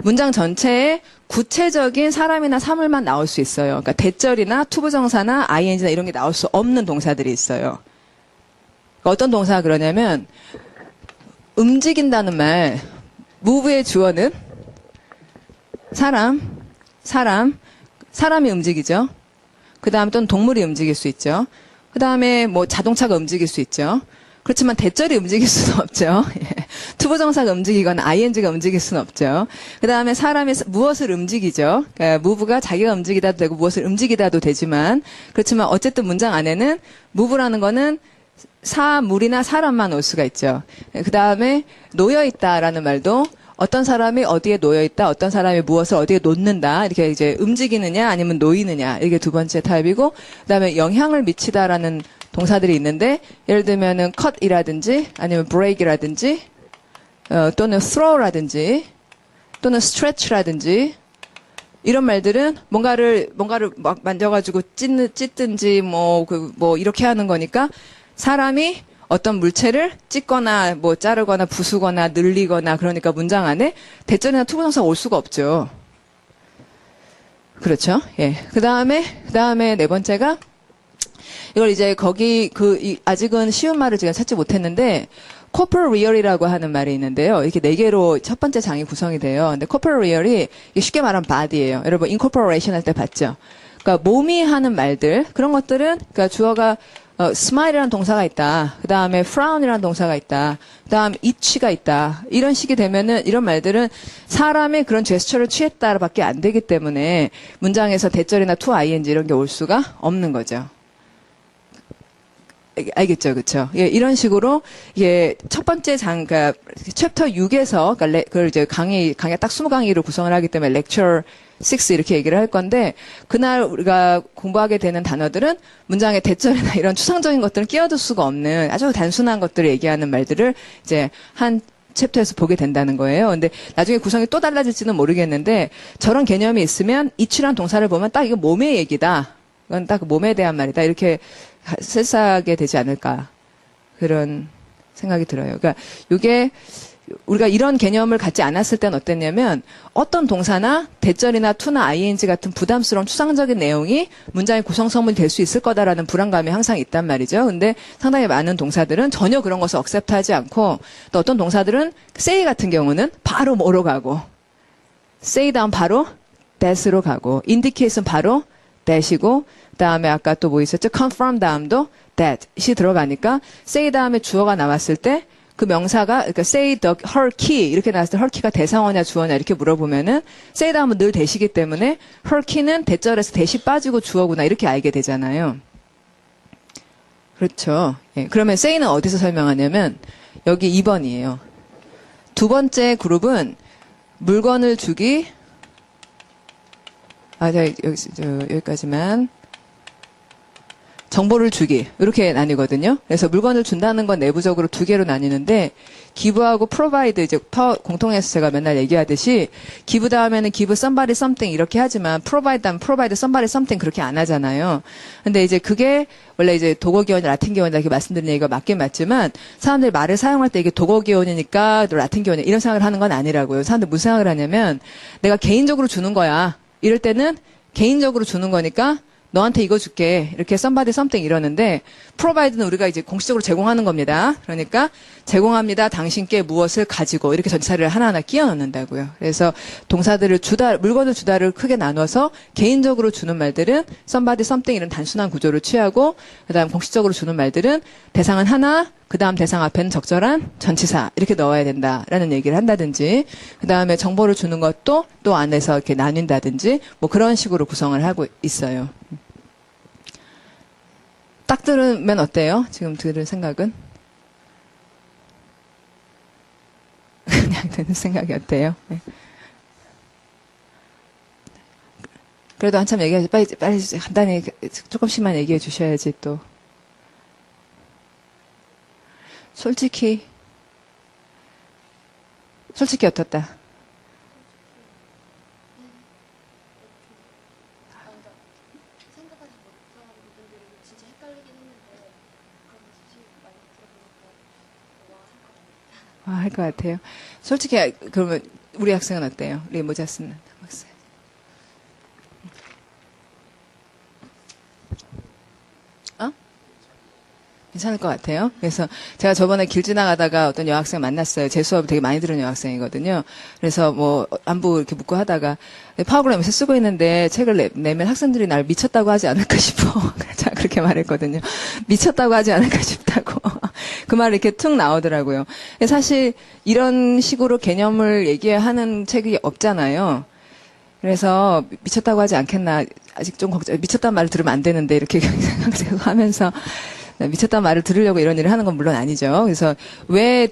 문장 전체에 구체적인 사람이나 사물만 나올 수 있어요. 그러니까 대절이나 투부정사나 ing나 이런 게 나올 수 없는 동사들이 있어요. 그러니까 어떤 동사가 그러냐면 움직인다는 말, move의 주어는 사람이 움직이죠. 그 다음에 또는 동물이 움직일 수 있죠. 그 다음에 뭐 자동차가 움직일 수 있죠. 그렇지만 대절이 움직일 수는 없죠. 투부정사가 움직이거나 ing가 움직일 수는 없죠. 그 다음에 사람이 무엇을 움직이죠. 그러니까 move가 자기가 움직이다도 되고 무엇을 움직이다도 되지만 그렇지만 어쨌든 문장 안에는 move라는 거는 사물이나 사람만 올 수가 있죠. 그 다음에 놓여있다라는 말도 어떤 사람이 어디에 놓여있다, 어떤 사람이 무엇을 어디에 놓는다, 이렇게 이제 움직이느냐 아니면 놓이느냐, 이게 두 번째 타입이고, 그 다음에 영향을 미치다라는 동사들이 있는데, 예를 들면은 cut이라든지, 아니면 break이라든지, 또는 throw라든지, 또는 stretch라든지, 이런 말들은 뭔가를 막 만져가지고 찢든지, 뭐, 이렇게 하는 거니까, 사람이 어떤 물체를 찢거나 뭐 자르거나 부수거나 늘리거나 그러니까 문장 안에 대절이나 투부정사가 올 수가 없죠. 그렇죠? 예. 그 다음에 네 번째가 이걸 이제 아직은 쉬운 말을 제가 찾지 못했는데 corporal real이라고 하는 말이 있는데요. 이렇게 네 개로 첫 번째 장이 구성이 돼요. 근데 corporal real이 쉽게 말하면 body예요. 여러분 incorporation 할 때 봤죠? 그러니까 몸이 하는 말들 그런 것들은 그러니까 주어가 smile이라는 동사가 있다. 그 다음에 frown이라는 동사가 있다. 그 다음 itch가 있다. 이런 식이 되면은 이런 말들은 사람의 그런 제스처를 취했다밖에 안 되기 때문에 문장에서 대절이나 to ing 이런 게 올 수가 없는 거죠. 알겠죠, 그렇죠? 예, 이런 식으로 예, 첫 번째 그러니까 챕터 6에서 그러니까 그걸 이제 강의 딱 20강의로 구성을 하기 때문에 lecture 6 이렇게 얘기를 할 건데 그날 우리가 공부하게 되는 단어들은 문장의 대절이나 이런 추상적인 것들은 끼워둘 수가 없는 아주 단순한 것들을 얘기하는 말들을 이제 한 챕터에서 보게 된다는 거예요. 근데 나중에 구성이 또 달라질지는 모르겠는데 저런 개념이 있으면 이치란 동사를 보면 딱 이거 몸의 얘기다. 이건 딱 몸에 대한 말이다. 이렇게 쓸싸하게 되지 않을까. 그런 생각이 들어요. 그러니까 이게 우리가 이런 개념을 갖지 않았을 땐 어땠냐면 어떤 동사나 대절이나 to나 ing 같은 부담스러운 추상적인 내용이 문장의 구성성분이 될 수 있을 거다라는 불안감이 항상 있단 말이죠. 근데 상당히 많은 동사들은 전혀 그런 것을 accept하지 않고 또 어떤 동사들은 say 같은 경우는 바로 뭐로 가고 say 다음 바로 that으로 가고 indicate은 바로 that이고 그다음에 아까 또 뭐 있었죠? confirm 다음도 that이 들어가니까 say 다음에 주어가 나왔을 때 그 명사가 그러니까 say the her key 이렇게 나왔을 때 her key가 대상어냐 주어냐 이렇게 물어보면은 say 다음은 늘 대시기 때문에 her key는 대절에서 대시 빠지고 주어구나 이렇게 알게 되잖아요. 그렇죠. 예, 그러면 say는 어디서 설명하냐면 여기 2번이에요. 두 번째 그룹은 물건을 주기 여기까지만 정보를 주기 이렇게 나뉘거든요. 그래서 물건을 준다는 건 내부적으로 두 개로 나뉘는데 기부하고 provide 이제 공통해서 제가 맨날 얘기하듯이 기부 다음에는 give somebody something 이렇게 하지만 provide 다음 provide somebody something 그렇게 안 하잖아요. 근데 이제 그게 원래 이제 독어기원이 라틴기원이다 이렇게 말씀드린 얘기가 맞긴 맞지만 사람들이 말을 사용할 때 이게 독어기원이니까 라틴기원이 이런 생각을 하는 건 아니라고요. 사람들 무슨 생각을 하냐면 내가 개인적으로 주는 거야. 이럴 때는 개인적으로 주는 거니까 너한테 이거 줄게. 이렇게 somebody something 이러는데 provide는 우리가 이제 공식적으로 제공하는 겁니다. 그러니까 제공합니다. 당신께 무엇을 가지고 이렇게 전치사를 하나하나 끼워 넣는다고요. 그래서 동사들을 물건을 주다를 크게 나눠서 개인적으로 주는 말들은 somebody something 이런 단순한 구조를 취하고 그다음 공식적으로 주는 말들은 대상은 하나 그 다음 대상 앞에는 적절한 전치사 이렇게 넣어야 된다라는 얘기를 한다든지 그 다음에 정보를 주는 것도 또 안에서 이렇게 나뉜다든지 뭐 그런 식으로 구성을 하고 있어요. 딱 들으면 어때요? 지금 들을 생각은? 그냥 드는 생각이 어때요? 네. 그래도 한참 얘기하지 빨리 간단히 조금씩만 얘기해 주셔야지 또. 솔직히 어떻다? 할 것 같아요. 솔직히 그러면 우리 학생은 어때요? 우리 모자 쓰는 학생. 어? 괜찮을 것 같아요. 그래서 제가 저번에 길 지나가다가 어떤 여학생 만났어요. 제 수업을 되게 많이 들은 여학생이거든요. 그래서 뭐 안부 이렇게 묻고 하다가 파워그램 요새 쓰고 있는데 책을 내면 학생들이 날 미쳤다고 하지 않을까 싶어. 제가 그렇게 말했거든요. 미쳤다고 하지 않을까 싶다고. 그 말이 이렇게 툭 나오더라고요. 사실 이런 식으로 개념을 얘기하는 책이 없잖아요. 그래서 미쳤다고 하지 않겠나. 아직 좀 걱정, 미쳤다는 말을 들으면 안 되는데 이렇게 하면서 미쳤다는 말을 들으려고 이런 일을 하는 건 물론 아니죠. 그래서 왜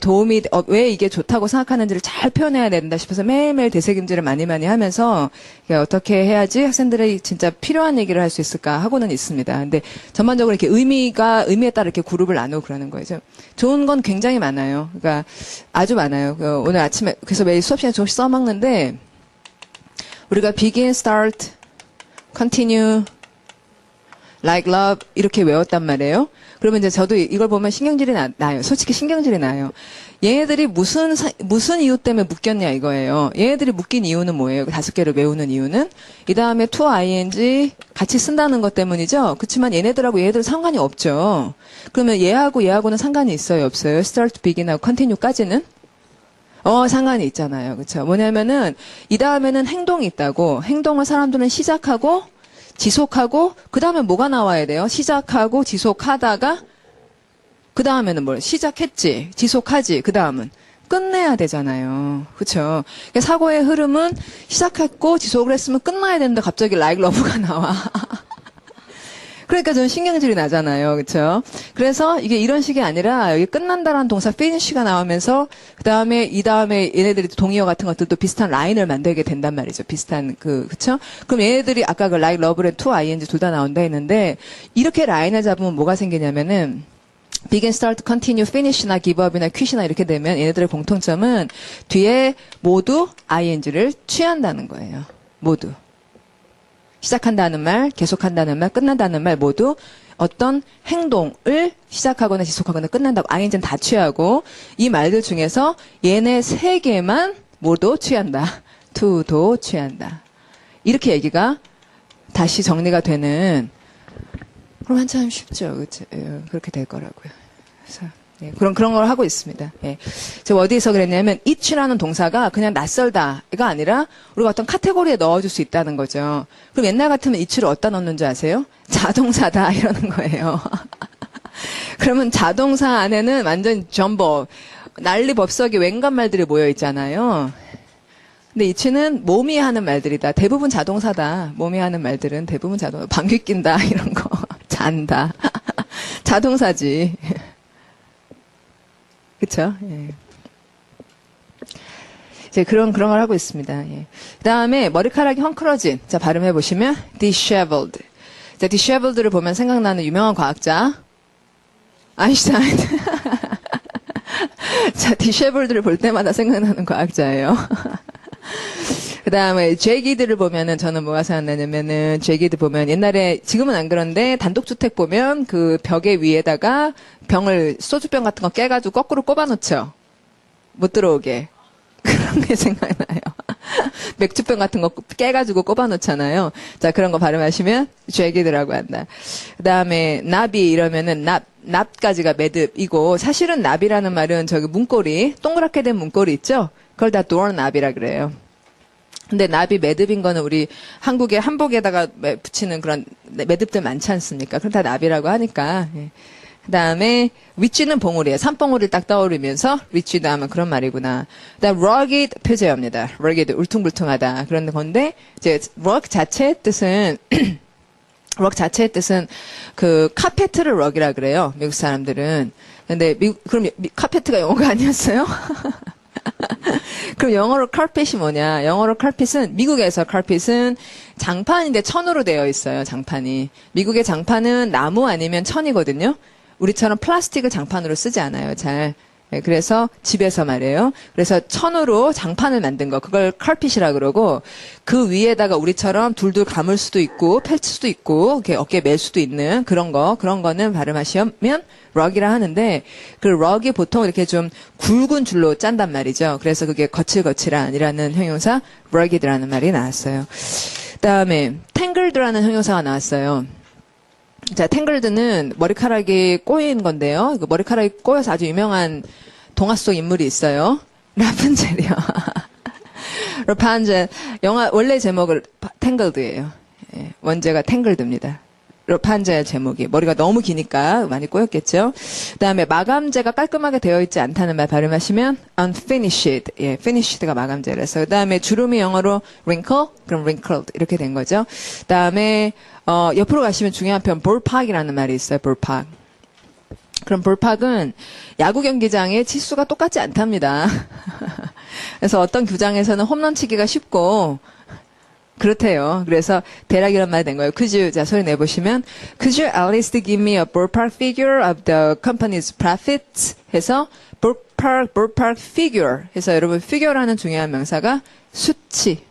왜 이게 좋다고 생각하는지를 잘 표현해야 된다 싶어서 매일매일 되새김질을 많이 하면서 어떻게 해야지 학생들이 진짜 필요한 얘기를 할 수 있을까 하고는 있습니다. 근데 전반적으로 이렇게 의미에 따라 이렇게 그룹을 나누고 그러는 거예요. 좋은 건 굉장히 많아요. 그러니까 아주 많아요. 오늘 아침에 그래서 매일 수업 시간에 조금씩 써먹는데 우리가 begin, start, continue, like love 이렇게 외웠단 말이에요. 그러면 이제 저도 이걸 보면 신경질이 나요. 솔직히 신경질이 나요. 얘네들이 무슨 이유 때문에 묶였냐 이거예요. 얘네들이 묶인 이유는 뭐예요? 5개를 외우는 이유는? 이 다음에 to ing 같이 쓴다는 것 때문이죠. 그렇지만 얘네들하고 상관이 없죠. 그러면 얘하고는 상관이 있어요? 없어요? start, begin하고 continue까지는? 상관이 있잖아요. 그렇죠? 뭐냐면은 이 다음에는 행동이 있다고. 행동을 사람들은 시작하고 지속하고 그 다음에 뭐가 나와야 돼요? 시작하고 지속하다가 그 다음에는 뭘? 시작했지, 지속하지. 그 다음은 끝내야 되잖아요. 그렇죠? 사고의 흐름은 시작했고 지속을 했으면 끝나야 되는데 갑자기 like love가 나와. 그러니까 좀 신경질이 나잖아요. 그렇죠? 그래서 이게 이런 식이 아니라 여기 끝난다라는 동사 finish가 나오면서 그다음에 얘네들이 동의어 같은 것들도 비슷한 라인을 만들게 된단 말이죠. 비슷한 그렇죠? 그럼 얘네들이 아까 그 like, love랑 to, ing 둘 다 나온다 했는데 이렇게 라인을 잡으면 뭐가 생기냐면은 begin, start, continue, finish나 give up이나 quit이나 이렇게 되면 얘네들의 공통점은 뒤에 모두 ing를 취한다는 거예요. 모두. 시작한다는 말, 계속한다는 말, 끝난다는 말 모두 어떤 행동을 시작하거나 지속하거나 끝난다고 ing는 다 취하고 이 말들 중에서 얘네 3개만 모두 취한다. to도 취한다. 이렇게 얘기가 다시 정리가 되는 그럼 한참 쉽죠. 그렇죠? 그렇게 될 거라고요. 그래서 그런 걸 하고 있습니다. 제가 어디에서 그랬냐면 each라는 동사가 그냥 낯설다가 아니라 우리가 어떤 카테고리에 넣어줄 수 있다는 거죠. 그럼 옛날 같으면 each를 어디다 넣는 줄 아세요? 자동사다 이러는 거예요. 그러면 자동사 안에는 완전 전부 난리법석이 웬간 말들이 모여 있잖아요. 근데 each는 몸이 하는 말들이다. 대부분 자동사다. 몸이 하는 말들은 대부분 자동사. 방귀 낀다 이런 거. 잔다. 자동사지. 그쵸? 이제 그런 걸 하고 있습니다. 그 다음에 머리카락이 헝클어진. 자, 발음해 보시면 disheveled. 자, disheveled를 보면 생각나는 유명한 과학자 아인슈타인. 자, disheveled를 볼 때마다 생각나는 과학자예요. 그 다음에 제기드를 보면은 저는 뭐가 생각나냐면은 제기드 보면 옛날에 지금은 안 그런데 단독주택 보면 그 벽에 위에다가 소주병 같은 거 깨가지고 거꾸로 꼽아놓죠. 못 들어오게. 그런 게 생각나요. 맥주병 같은 거 깨가지고 꼽아놓잖아요. 자, 그런 거 발음하시면 제기드라고 한다. 그 다음에 납이 이러면은 납까지가 매듭이고 사실은 납이라는 말은 저기 문고리, 동그랗게 된 문고리 있죠? 그걸 다 doorknob이라 그래요. 근데 납이 매듭인 거는 우리 한국의 한복에다가 붙이는 그런 매듭들 많지 않습니까? 그럼 다 납이라고 하니까. 그 다음에 위치는 봉우리예요. 산봉우리를 딱 떠오르면서 위치도 하면 그런 말이구나. 그 다음 rugged 표제어입니다. rugged 울퉁불퉁하다 그런 건데 이제 rug 자체의 뜻은 rug 자체의 뜻은 그 카페트를 rug이라 그래요. 미국 사람들은. 근데 그럼 카페트가 영어가 아니었어요? 그럼 영어로 carpet이 뭐냐? 영어로 carpet은 미국에서 carpet은 장판인데 천으로 되어 있어요. 장판이. 미국의 장판은 나무 아니면 천이거든요. 우리처럼 플라스틱을 장판으로 쓰지 않아요. 잘. 예, 그래서 집에서 말이에요. 그래서 천으로 장판을 만든 거, 그걸 칼핏이라 그러고, 그 위에다가 우리처럼 둘둘 감을 수도 있고, 펼칠 수도 있고, 이렇게 어깨에 멜 수도 있는 그런 거는 발음하시면 럭이라 하는데, 그 럭이 보통 이렇게 좀 굵은 줄로 짠단 말이죠. 그래서 그게 거칠거칠한이라는 형용사, rugged라는 말이 나왔어요. 그다음에 tangled라는 형용사가 나왔어요. 자, 탱글드는 머리카락이 꼬인 건데요. 그 머리카락이 꼬여서 아주 유명한 동화 속 인물이 있어요. 라푼젤이요. 라푼젤. 영화 원래 제목은 탱글드예요. 예, 원제가 탱글드입니다. 라푼젤 제목이 머리가 너무 기니까 많이 꼬였겠죠. 그다음에 마감제가 깔끔하게 되어 있지 않다는 말 발음하시면 unfinished. 예, finished가 마감제라서. 그다음에 주름이 영어로 wrinkle, 그럼 wrinkled 이렇게 된 거죠. 그다음에 옆으로 가시면 중요한 표현 볼팍이라는 말이 있어요. 볼팍. 그럼 볼팍은 야구 경기장의 치수가 똑같지 않답니다. 그래서 어떤 규장에서는 홈런 치기가 쉽고 그렇대요. 그래서 대략 이런 말이 된 거예요. 자, 소리 내보시면 Could you at least give me a ballpark figure of the company's profits? 해서 ballpark figure 해서 여러분 figure라는 중요한 명사가 수치.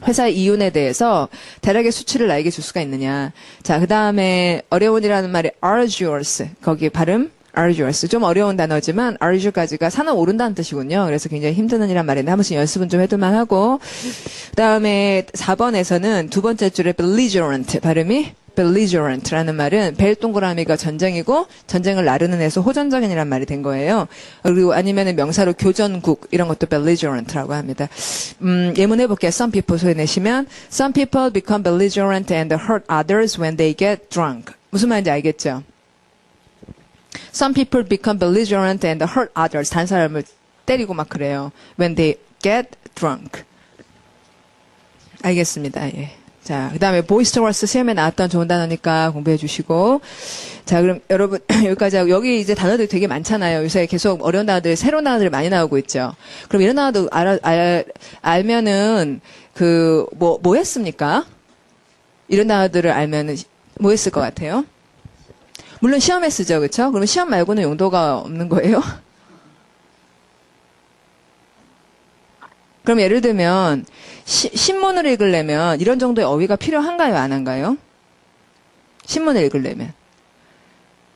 회사의 이윤에 대해서 대략의 수치를 나에게 줄 수가 있느냐. 자, 그 다음에 어려운이라는 말이 arduous. 거기 발음 arduous. 좀 어려운 단어지만 ardu까지가 산은 오른다는 뜻이군요. 그래서 굉장히 힘든 이란 말인데 한 번씩 연습은 좀 해둘만 하고. 그 다음에 4번에서는 두 번째 줄에 belligerent. 발음이 belligerent라는 말은 벨 동그라미가 전쟁이고 전쟁을 나르는 해서 호전적인이란 말이 된 거예요. 그리고 아니면은 명사로 교전국 이런 것도 belligerent라고 합니다. 예문 해볼게요. Some people 소리 내시면 Some people become belligerent and hurt others when they get drunk. 무슨 말인지 알겠죠? Some people become belligerent and hurt others. 다른 사람을 때리고 막 그래요. When they get drunk. 알겠습니다. 예. 자, 그 다음에 boisterous 시험에 나왔던 좋은 단어니까 공부해 주시고. 자, 그럼 여러분, 여기까지 하고, 여기 이제 단어들이 되게 많잖아요. 요새 계속 어려운 단어들이, 새로운 단어들이 많이 나오고 있죠. 그럼 이런 단어도 알면은, 뭐 했습니까? 이런 단어들을 알면은, 뭐 했을 것 같아요? 물론 시험에 쓰죠, 그쵸? 그러면 시험 말고는 용도가 없는 거예요? 그럼 예를 들면 신문을 읽으려면 이런 정도의 어휘가 필요한가요? 안 한가요? 신문을 읽으려면.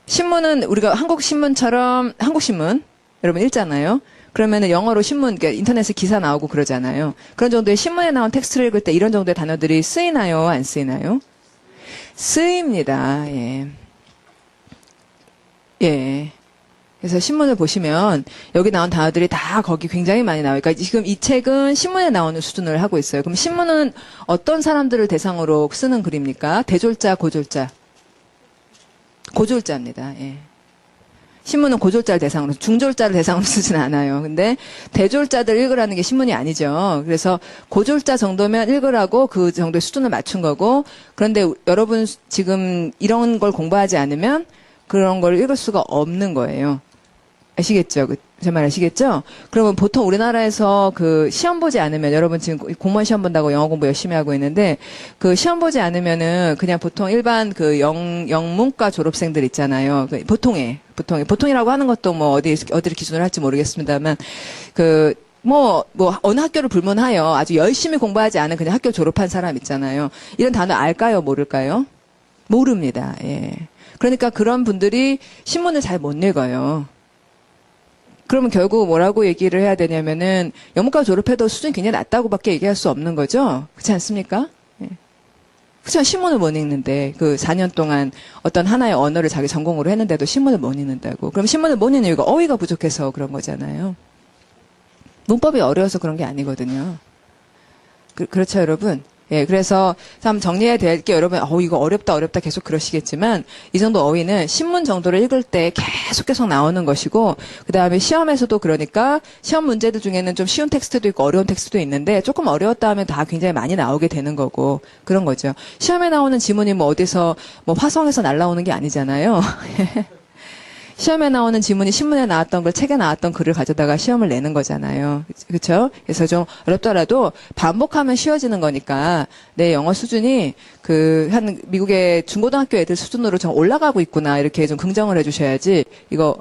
신문은 우리가 한국신문처럼 한국신문 여러분 읽잖아요. 그러면은 영어로 신문, 그러니까 인터넷에 기사 나오고 그러잖아요. 그런 정도의 신문에 나온 텍스트를 읽을 때 이런 정도의 단어들이 쓰이나요? 안 쓰이나요? 쓰입니다. 예. 예. 그래서 신문을 보시면 여기 나온 단어들이 다 거기 굉장히 많이 나와요. 그러니까 지금 이 책은 신문에 나오는 수준을 하고 있어요. 그럼 신문은 어떤 사람들을 대상으로 쓰는 글입니까? 대졸자, 고졸자? 고졸자입니다. 예. 신문은 고졸자를 대상으로, 중졸자를 대상으로 쓰진 않아요. 근데 대졸자들 읽으라는 게 신문이 아니죠. 그래서 고졸자 정도면 읽으라고 그 정도의 수준을 맞춘 거고, 그런데 여러분 지금 이런 걸 공부하지 않으면 그런 걸 읽을 수가 없는 거예요. 아시겠죠? 제 말 아시겠죠? 그러면 보통 우리나라에서 그 시험 보지 않으면, 여러분 지금 공무원 시험 본다고 영어 공부 열심히 하고 있는데, 그 시험 보지 않으면은 그냥 보통 일반 그 영문과 졸업생들 있잖아요. 보통이라고 하는 것도 뭐 어디를 기준으로 할지 모르겠습니다만, 어느 학교를 불문하여 아주 열심히 공부하지 않은 그냥 학교 졸업한 사람 있잖아요. 이런 단어 알까요? 모를까요? 모릅니다. 예. 그러니까 그런 분들이 신문을 잘 못 읽어요. 그러면 결국 뭐라고 얘기를 해야 되냐면은 영문과 졸업해도 수준이 굉장히 낮다고밖에 얘기할 수 없는 거죠. 그렇지 않습니까? 예. 그렇죠. 신문을 못 읽는데 그 4년 동안 어떤 하나의 언어를 자기 전공으로 했는데도 신문을 못 읽는다고. 그럼 신문을 못 읽는 이유가 어휘가 부족해서 그런 거잖아요. 문법이 어려워서 그런 게 아니거든요. 그렇죠, 여러분? 예, 그래서 참 정리해야 될 게 여러분, 이거 어렵다 계속 그러시겠지만, 이 정도 어휘는 신문 정도를 읽을 때 계속 나오는 것이고, 그 다음에 시험에서도 그러니까, 시험 문제들 중에는 좀 쉬운 텍스트도 있고 어려운 텍스트도 있는데, 조금 어려웠다 하면 다 굉장히 많이 나오게 되는 거고, 그런 거죠. 시험에 나오는 지문이 뭐 어디서, 화성에서 날라오는 게 아니잖아요. 시험에 나오는 지문이 신문에 나왔던 걸, 책에 나왔던 글을 가져다가 시험을 내는 거잖아요. 그렇죠? 그래서 좀 어렵더라도 반복하면 쉬워지는 거니까 내 영어 수준이 미국의 중고등학교 애들 수준으로 좀 올라가고 있구나 이렇게 좀 긍정을 해주셔야지 이거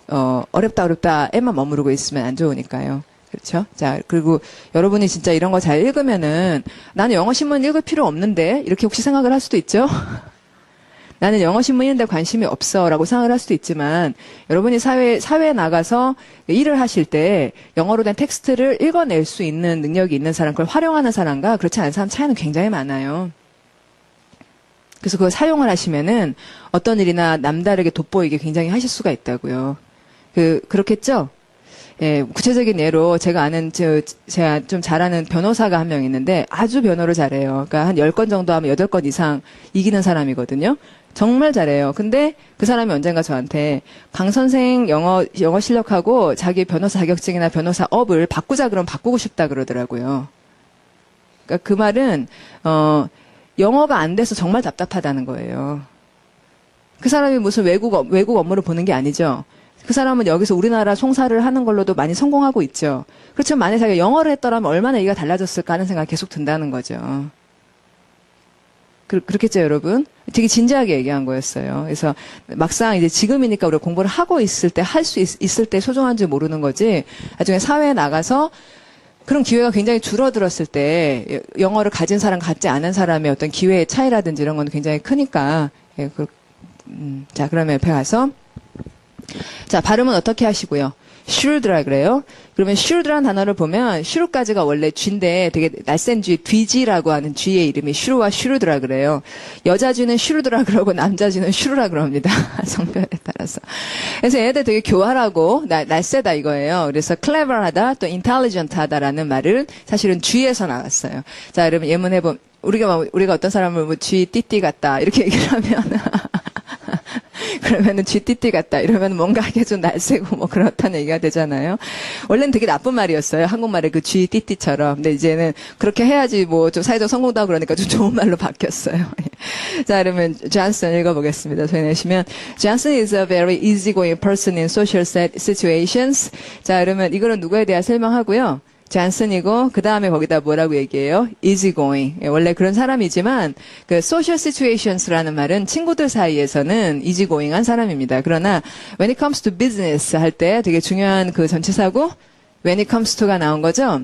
어렵다에만 머무르고 있으면 안 좋으니까요. 그렇죠? 자, 그리고 여러분이 진짜 이런 거 잘 읽으면은 나는 영어 신문 읽을 필요 없는데 이렇게 혹시 생각을 할 수도 있죠? 나는 영어 신문인데 관심이 없어라고 생각을 할 수도 있지만 여러분이 사회에 나가서 일을 하실 때 영어로 된 텍스트를 읽어낼 수 있는 능력이 있는 사람, 그걸 활용하는 사람과 그렇지 않은 사람 차이는 굉장히 많아요. 그래서 그걸 사용을 하시면은 어떤 일이나 남다르게 돋보이게 굉장히 하실 수가 있다고요. 그렇겠죠? 예, 구체적인 예로 제가 아는, 제가 좀 잘하는 변호사가 한 명 있는데 아주 변호를 잘해요. 그러니까 한 10건 정도 하면 8건 이상 이기는 사람이거든요. 정말 잘해요. 근데 그 사람이 언젠가 저한테 강 선생 영어 실력하고 자기 변호사 자격증이나 변호사업을 바꾸자 그러면 바꾸고 싶다 그러더라고요. 그러니까 그 말은, 영어가 안 돼서 정말 답답하다는 거예요. 그 사람이 무슨 외국 업무를 보는 게 아니죠. 그 사람은 여기서 우리나라 송사를 하는 걸로도 많이 성공하고 있죠. 그렇지만 만약에 자기가 영어를 했더라면 얼마나 얘기가 달라졌을까 하는 생각이 계속 든다는 거죠. 그렇겠죠, 여러분? 되게 진지하게 얘기한 거였어요. 그래서 막상 이제 지금이니까 우리가 공부를 하고 있을 때, 할 수 있을 때 소중한 줄 모르는 거지, 나중에 사회에 나가서 그런 기회가 굉장히 줄어들었을 때, 영어를 가진 사람, 갖지 않은 사람의 어떤 기회의 차이라든지 이런 건 굉장히 크니까, 예, 자, 그러면 옆에 가서, 자, 발음은 어떻게 하시고요? should라 그래요. 그러면 should라는 단어를 보면 should까지가 원래 쥐인데 되게 날쌘 쥐, 뒤쥐라고 하는 쥐의 이름이 should와 should라 그래요. 여자 쥐는 should라 그러고 남자 쥐는 should라 그럽니다. 성별에 따라서. 그래서 얘네들 되게 교활하고 날쌔다 이거예요. 그래서 clever하다 또 intelligent하다라는 말은 사실은 쥐에서 나왔어요. 자, 여러분 예문해 보면 우리가 어떤 사람을 뭐 쥐 띠띠 같다 이렇게 얘기를 하면 그러면은 쥐띠띠 같다 이러면 뭔가 이게 좀 날쌔고 뭐 그렇다는 얘기가 되잖아요. 원래는 되게 나쁜 말이었어요. 한국말의 그 쥐띠띠처럼. 근데 이제는 그렇게 해야지 뭐 좀 사회적 성공도 하고 그러니까 좀 좋은 말로 바뀌었어요. 자, 그러면 존슨 읽어보겠습니다. 저희 내시면 Johnson is a very easygoing person in social situations. 자, 그러면 이거는 누구에 대해 설명하고요. 존슨이고 그 다음에 거기다 뭐라고 얘기해요? easygoing. 원래 그런 사람이지만 그 social situations라는 말은 친구들 사이에서는 easygoing한 사람입니다. 그러나 when it comes to business 할 때 되게 중요한 그 전치사고 when it comes to가 나온 거죠.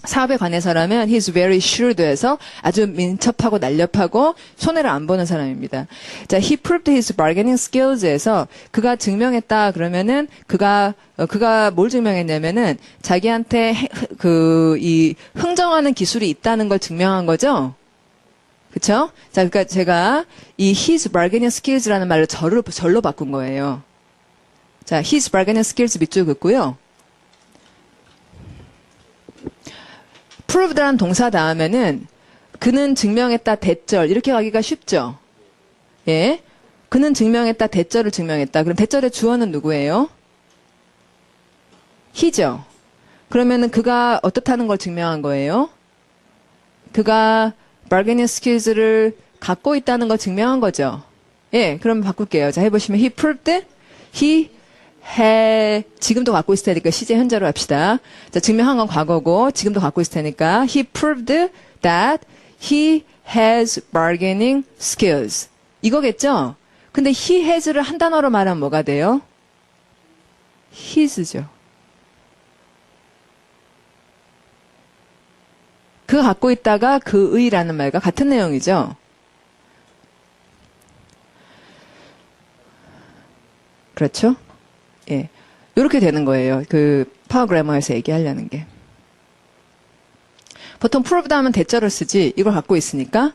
사업에 관해서라면 he's very shrewd해서 아주 민첩하고 날렵하고 손해를 안 보는 사람입니다. 자, he proved his bargaining skills에서 그가 증명했다 그러면은 그가 뭘 증명했냐면은 자기한테 이 흥정하는 기술이 있다는 걸 증명한 거죠. 그쵸? 자, 그러니까 제가 이 his bargaining skills라는 말을 절로 바꾼 거예요. 자, his bargaining skills 밑줄 긋고요. proved라는 동사 다음에는 그는 증명했다 대절 이렇게 가기가 쉽죠. 예, 그는 증명했다 대절을 증명했다. 그럼 대절의 주어는 누구예요? he죠. 그러면은 그가 어떻다는 걸 증명한 거예요? 그가 bargaining skills를 갖고 있다는 걸 증명한 거죠. 예, 그럼 바꿀게요. 자, 해보시면 he proved, 지금도 갖고 있을 테니까 시제 현재로 합시다. 자, 증명한 건 과거고 지금도 갖고 있을 테니까 he proved that he has bargaining skills. 이거겠죠? 근데 he has를 한 단어로 말하면 뭐가 돼요? his죠. 그 갖고 있다가 그의라는 말과 같은 내용이죠. 그렇죠? 예. 요렇게 되는 거예요. 그 파워 그래머에서 얘기하려는 게. 보통 proved 하면 대절을 쓰지 이걸 갖고 있으니까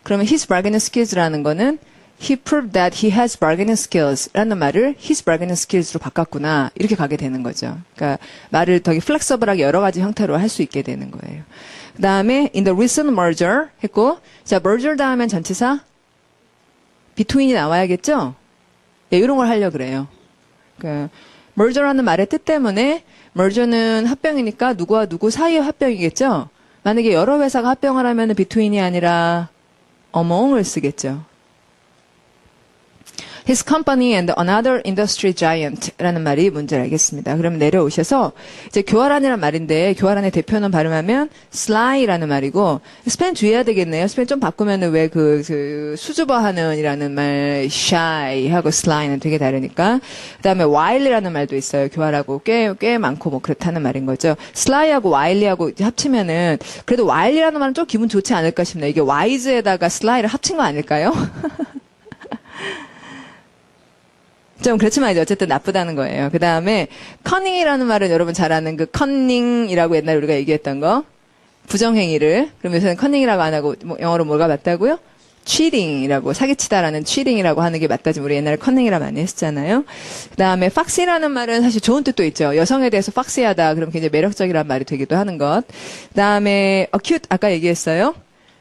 그러면 his bargaining skills라는 거는 he proved that he has bargaining skills 라는 말을 his bargaining skills로 바꿨구나 이렇게 가게 되는 거죠. 그러니까 말을 되게 플렉서블하게 여러 가지 형태로 할 수 있게 되는 거예요. 그 다음에 in the recent merger 했고 자 merger 다음엔 전치사 between이 나와야겠죠? 예, 이런 걸 하려고 그래요. 그 merger라는 말의 뜻 때문에 merger는 합병이니까 누구와 누구 사이의 합병이겠죠. 만약에 여러 회사가 합병을 하면 between이 아니라 among을 쓰겠죠. His company and another industry giant라는 말이 뭔지 알겠습니다. 그러면 내려오셔서 이제 교활한이란 말인데 교활한의 대표는 발음하면 sly라는 말이고 스펠 주의해야 되겠네요. 스펠 좀 바꾸면은 왜 그 수줍어하는이라는 말 shy하고 sly는 되게 다르니까. 그다음에 wile라는 말도 있어요. 교활하고 꽤 많고 뭐 그렇다는 말인 거죠. sly하고 wile하고 합치면은 그래도 wile라는 말은 좀 기분 좋지 않을까 싶네요. 이게 wise에다가 sly를 합친 거 아닐까요? 좀 그렇지만 이제 어쨌든 나쁘다는 거예요. 그 다음에 커닝이라는 말은 여러분 잘 아는 그 커닝이라고 옛날에 우리가 얘기했던 거 부정행위를 그럼 요새는 커닝이라고 안 하고 뭐 영어로 뭐가 맞다고요? cheating이라고 사기치다라는 cheating이라고 하는 게 맞다지 우리 옛날에 커닝이라 많이 했었잖아요. 그 다음에 foxy라는 말은 사실 좋은 뜻도 있죠. 여성에 대해서 foxy하다 그럼 굉장히 매력적이라는 말이 되기도 하는 것. 그 다음에 acute 아까 얘기했어요.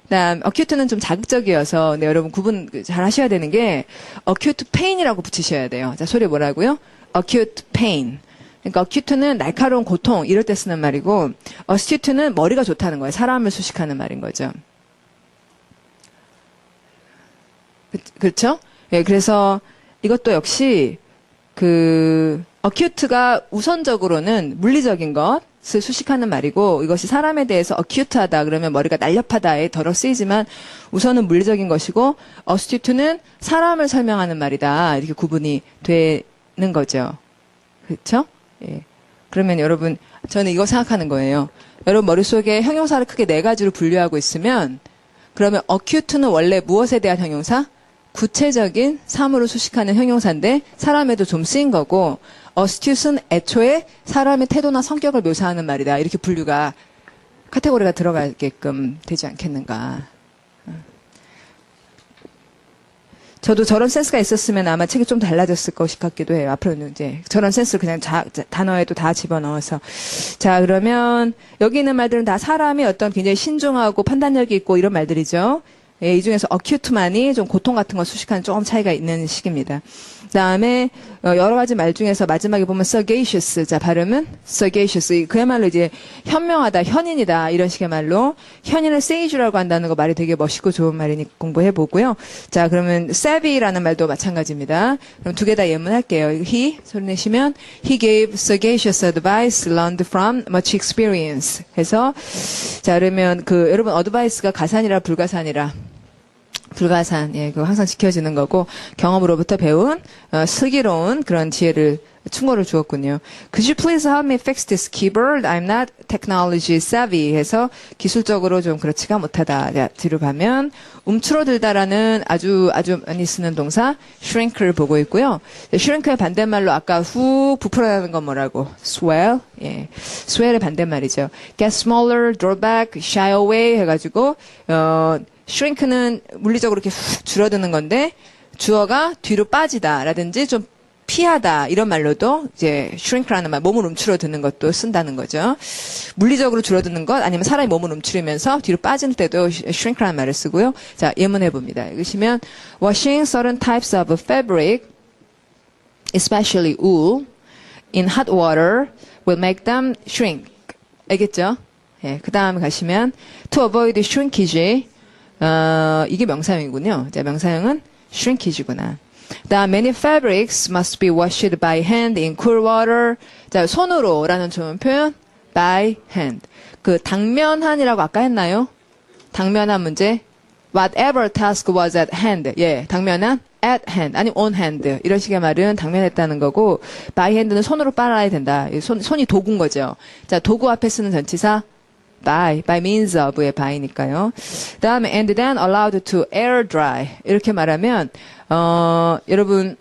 그다음 acute는 좀 자극적이어서 근데 여러분 구분 잘 하셔야 되는 게 acute pain이라고 붙이셔야 돼요. 자, 소리 뭐라고요? acute pain. 그러니까 acute는 날카로운 고통 이럴 때 쓰는 말이고 astute는 머리가 좋다는 거예요. 사람을 수식하는 말인 거죠. 그렇죠? 예, 그래서 이것도 역시 그 acute가 우선적으로는 물리적인 것을 수식하는 말이고 이것이 사람에 대해서 acute하다 그러면 머리가 날렵하다에 덜어 쓰이지만 우선은 물리적인 것이고 astute는 사람을 설명하는 말이다 이렇게 구분이 되는 거죠. 그렇죠? 예. 그러면 여러분 저는 이거 생각하는 거예요. 여러분 머릿속에 형용사를 크게 네 가지로 분류하고 있으면 그러면 acute는 원래 무엇에 대한 형용사? 구체적인 사물을 수식하는 형용사인데 사람에도 좀 쓰인 거고 astute는 애초에 사람의 태도나 성격을 묘사하는 말이다. 이렇게 분류가 카테고리가 들어가게끔 되지 않겠는가. 저도 저런 센스가 있었으면 아마 책이 좀 달라졌을 것 같기도 해요. 앞으로는 이제 저런 센스를 그냥 단어에도 다 집어넣어서. 자, 그러면 여기 있는 말들은 다 사람이 어떤 굉장히 신중하고 판단력이 있고 이런 말들이죠. 예, 이 중에서 acute만이 좀 고통 같은 거 수식하는 조금 차이가 있는 식입니다. 그다음에 여러 가지 말 중에서 마지막에 보면 sagacious. 자, 발음은 sagacious. 그야말로 이제 현명하다, 현인이다 이런 식의 말로 현인을 sage라고 한다는 거 말이 되게 멋있고 좋은 말이니 공부해 보고요. 자, 그러면 savvy라는 말도 마찬가지입니다. 그럼 두 개 다 예문할게요. He 소리 내시면 he gave sagacious advice learned from much experience. 해서 자, 그러면 그 여러분 advice가 가산이라 불가산이라 불가산, 예, 그거 항상 지켜지는 거고, 경험으로부터 배운, 슬기로운 그런 지혜를, 충고를 주었군요. Could you please help me fix this keyboard? I'm not technology savvy. 해서 기술적으로 좀 그렇지가 못하다. 자, 뒤로 가면, 움츠러들다라는 아주 많이 쓰는 동사, shrink를 보고 있고요. shrink의 반대말로 아까 훅 부풀어나는 건 뭐라고? swell. 예. swell의 반대말이죠. get smaller, draw back, shy away 해가지고, shrink는 물리적으로 이렇게 훅 줄어드는 건데 주어가 뒤로 빠지다라든지 좀 피하다 이런 말로도 이제 shrink라는 말 몸을 움츠러드는 것도 쓴다는 거죠. 물리적으로 줄어드는 것 아니면 사람이 몸을 움츠리면서 뒤로 빠지는 때도 shrink라는 말을 쓰고요. 자, 예문해 봅니다. 읽으시면 washing certain types of fabric, especially wool, in hot water will make them shrink. 알겠죠? 예, 그 다음 가시면 to avoid shrinkage 이게 명사형이군요. 자, 명사형은 shrinkage구나. 다음, many fabrics must be washed by hand in cool water. 자, 손으로라는 좋은 표현, by hand. 그 당면한이라고 아까 했나요? 당면한 문제. Whatever task was at hand. 예, 당면한 at hand 아니면 on hand 이런 식의 말은 당면했다는 거고 by hand는 손으로 빨아야 된다. 손이 도구인 거죠. 자, 도구 앞에 쓰는 전치사 by means of의 by니까요. 다음에 and then allowed to air dry 이렇게 말하면 여러분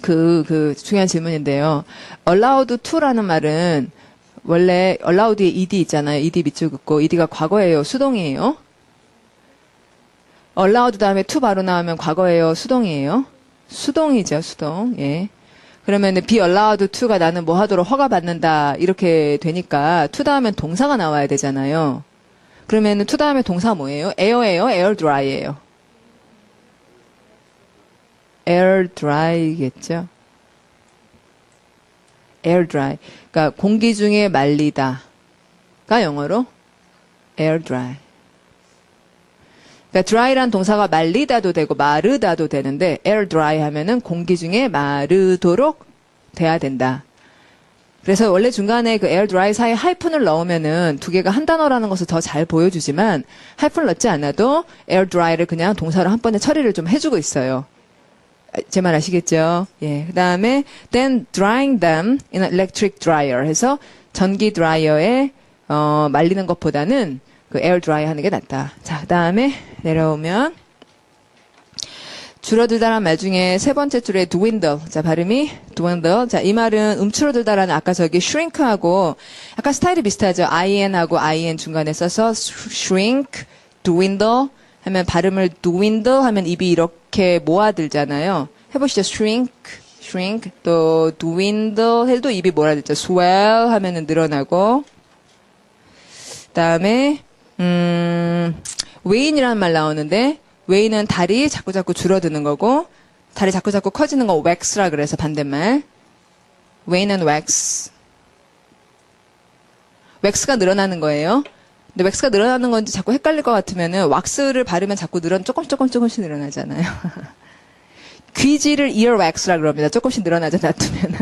그 중요한 질문인데요. allowed to라는 말은 원래 allowed에 ed 있잖아요. ed 밑줄 긋고 ed가 과거예요, 수동이에요? allowed 다음에 to 바로 나오면 과거예요, 수동이에요? 수동이죠, 수동. 예. 그러면 be allowed to가 나는 뭐 하도록 허가받는다 이렇게 되니까 to 다음엔 동사가 나와야 되잖아요. 그러면 to 다음에 동사 뭐예요? air예요? air dry예요? air dry겠죠? air dry. 그러니까 공기 중에 말리다가 영어로 air dry. 그러니까 dry란 동사가 말리다도 되고 마르다도 되는데 air dry 하면은 공기 중에 마르도록 돼야 된다. 그래서 원래 중간에 그 air dry 사이에 하이픈을 넣으면은 두 개가 한 단어라는 것을 더 잘 보여주지만 하이픈을 넣지 않아도 air dry를 그냥 동사로 한 번에 처리를 좀 해주고 있어요. 제 말 아시겠죠? 예. 그 다음에 then drying them in an electric dryer 해서 전기 드라이어에 말리는 것보다는 그 에어 드라이 하는 게 낫다. 자, 그 다음에 내려오면 줄어들다란 말 중에 세 번째 줄에 dwindle. 자, 발음이 dwindle. 자, 이 말은 움츠러들다라는 아까 저기 shrink하고 약간 스타일이 비슷하죠. in하고 in 중간에 써서 shrink, dwindle 하면 발음을 dwindle 하면 입이 이렇게 모아들잖아요. 해보시죠. shrink, 또 dwindle 해도 입이 모아들죠. swell 하면은 늘어나고. 그다음에 웨인이라는 말 나오는데 웨인은 다리 자꾸 줄어드는 거고 다리 자꾸 커지는 거 wax라 그래서 반대말. 웨인 and wax. wax가 늘어나는 거예요. 근데 wax가 늘어나는 건지 자꾸 헷갈릴 것 같으면은 왁스를 바르면 자꾸 조금씩 늘어나잖아요. 귀지를 earwax라 그럽니다. 조금씩 늘어나죠, 놔두면은.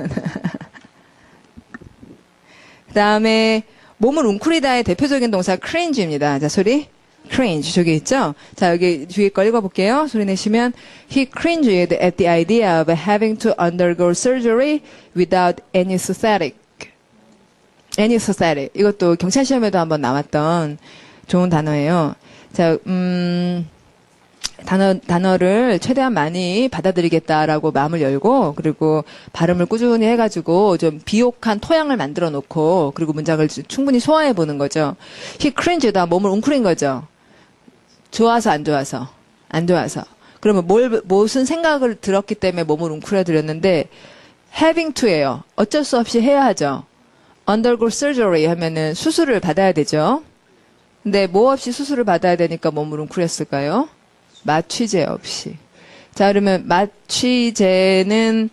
그 다음에 몸을 웅크리다의 대표적인 동사 cringe입니다. 자, 소리. cringe. 저기 있죠? 자, 여기 뒤에 거 읽어볼게요. 소리 내시면 He cringed at the idea of having to undergo surgery without anesthetic. anesthetic. 이것도 경찰 시험에도 한번 나왔던 좋은 단어예요. 자, 단어를 최대한 많이 받아들이겠다라고 마음을 열고 그리고 발음을 꾸준히 해가지고 좀 비옥한 토양을 만들어 놓고 그리고 문장을 충분히 소화해 보는 거죠. He cringed다 몸을 웅크린 거죠. 좋아서 안 좋아서 안 좋아서. 그러면 무슨 생각을 들었기 때문에 몸을 웅크려드렸는데 having to예요. 어쩔 수 없이 해야 하죠. undergo surgery 하면은 수술을 받아야 되죠. 근데 뭐 없이 수술을 받아야 되니까 몸을 웅크렸을까요? 마취제 없이. 자, 그러면 마취제는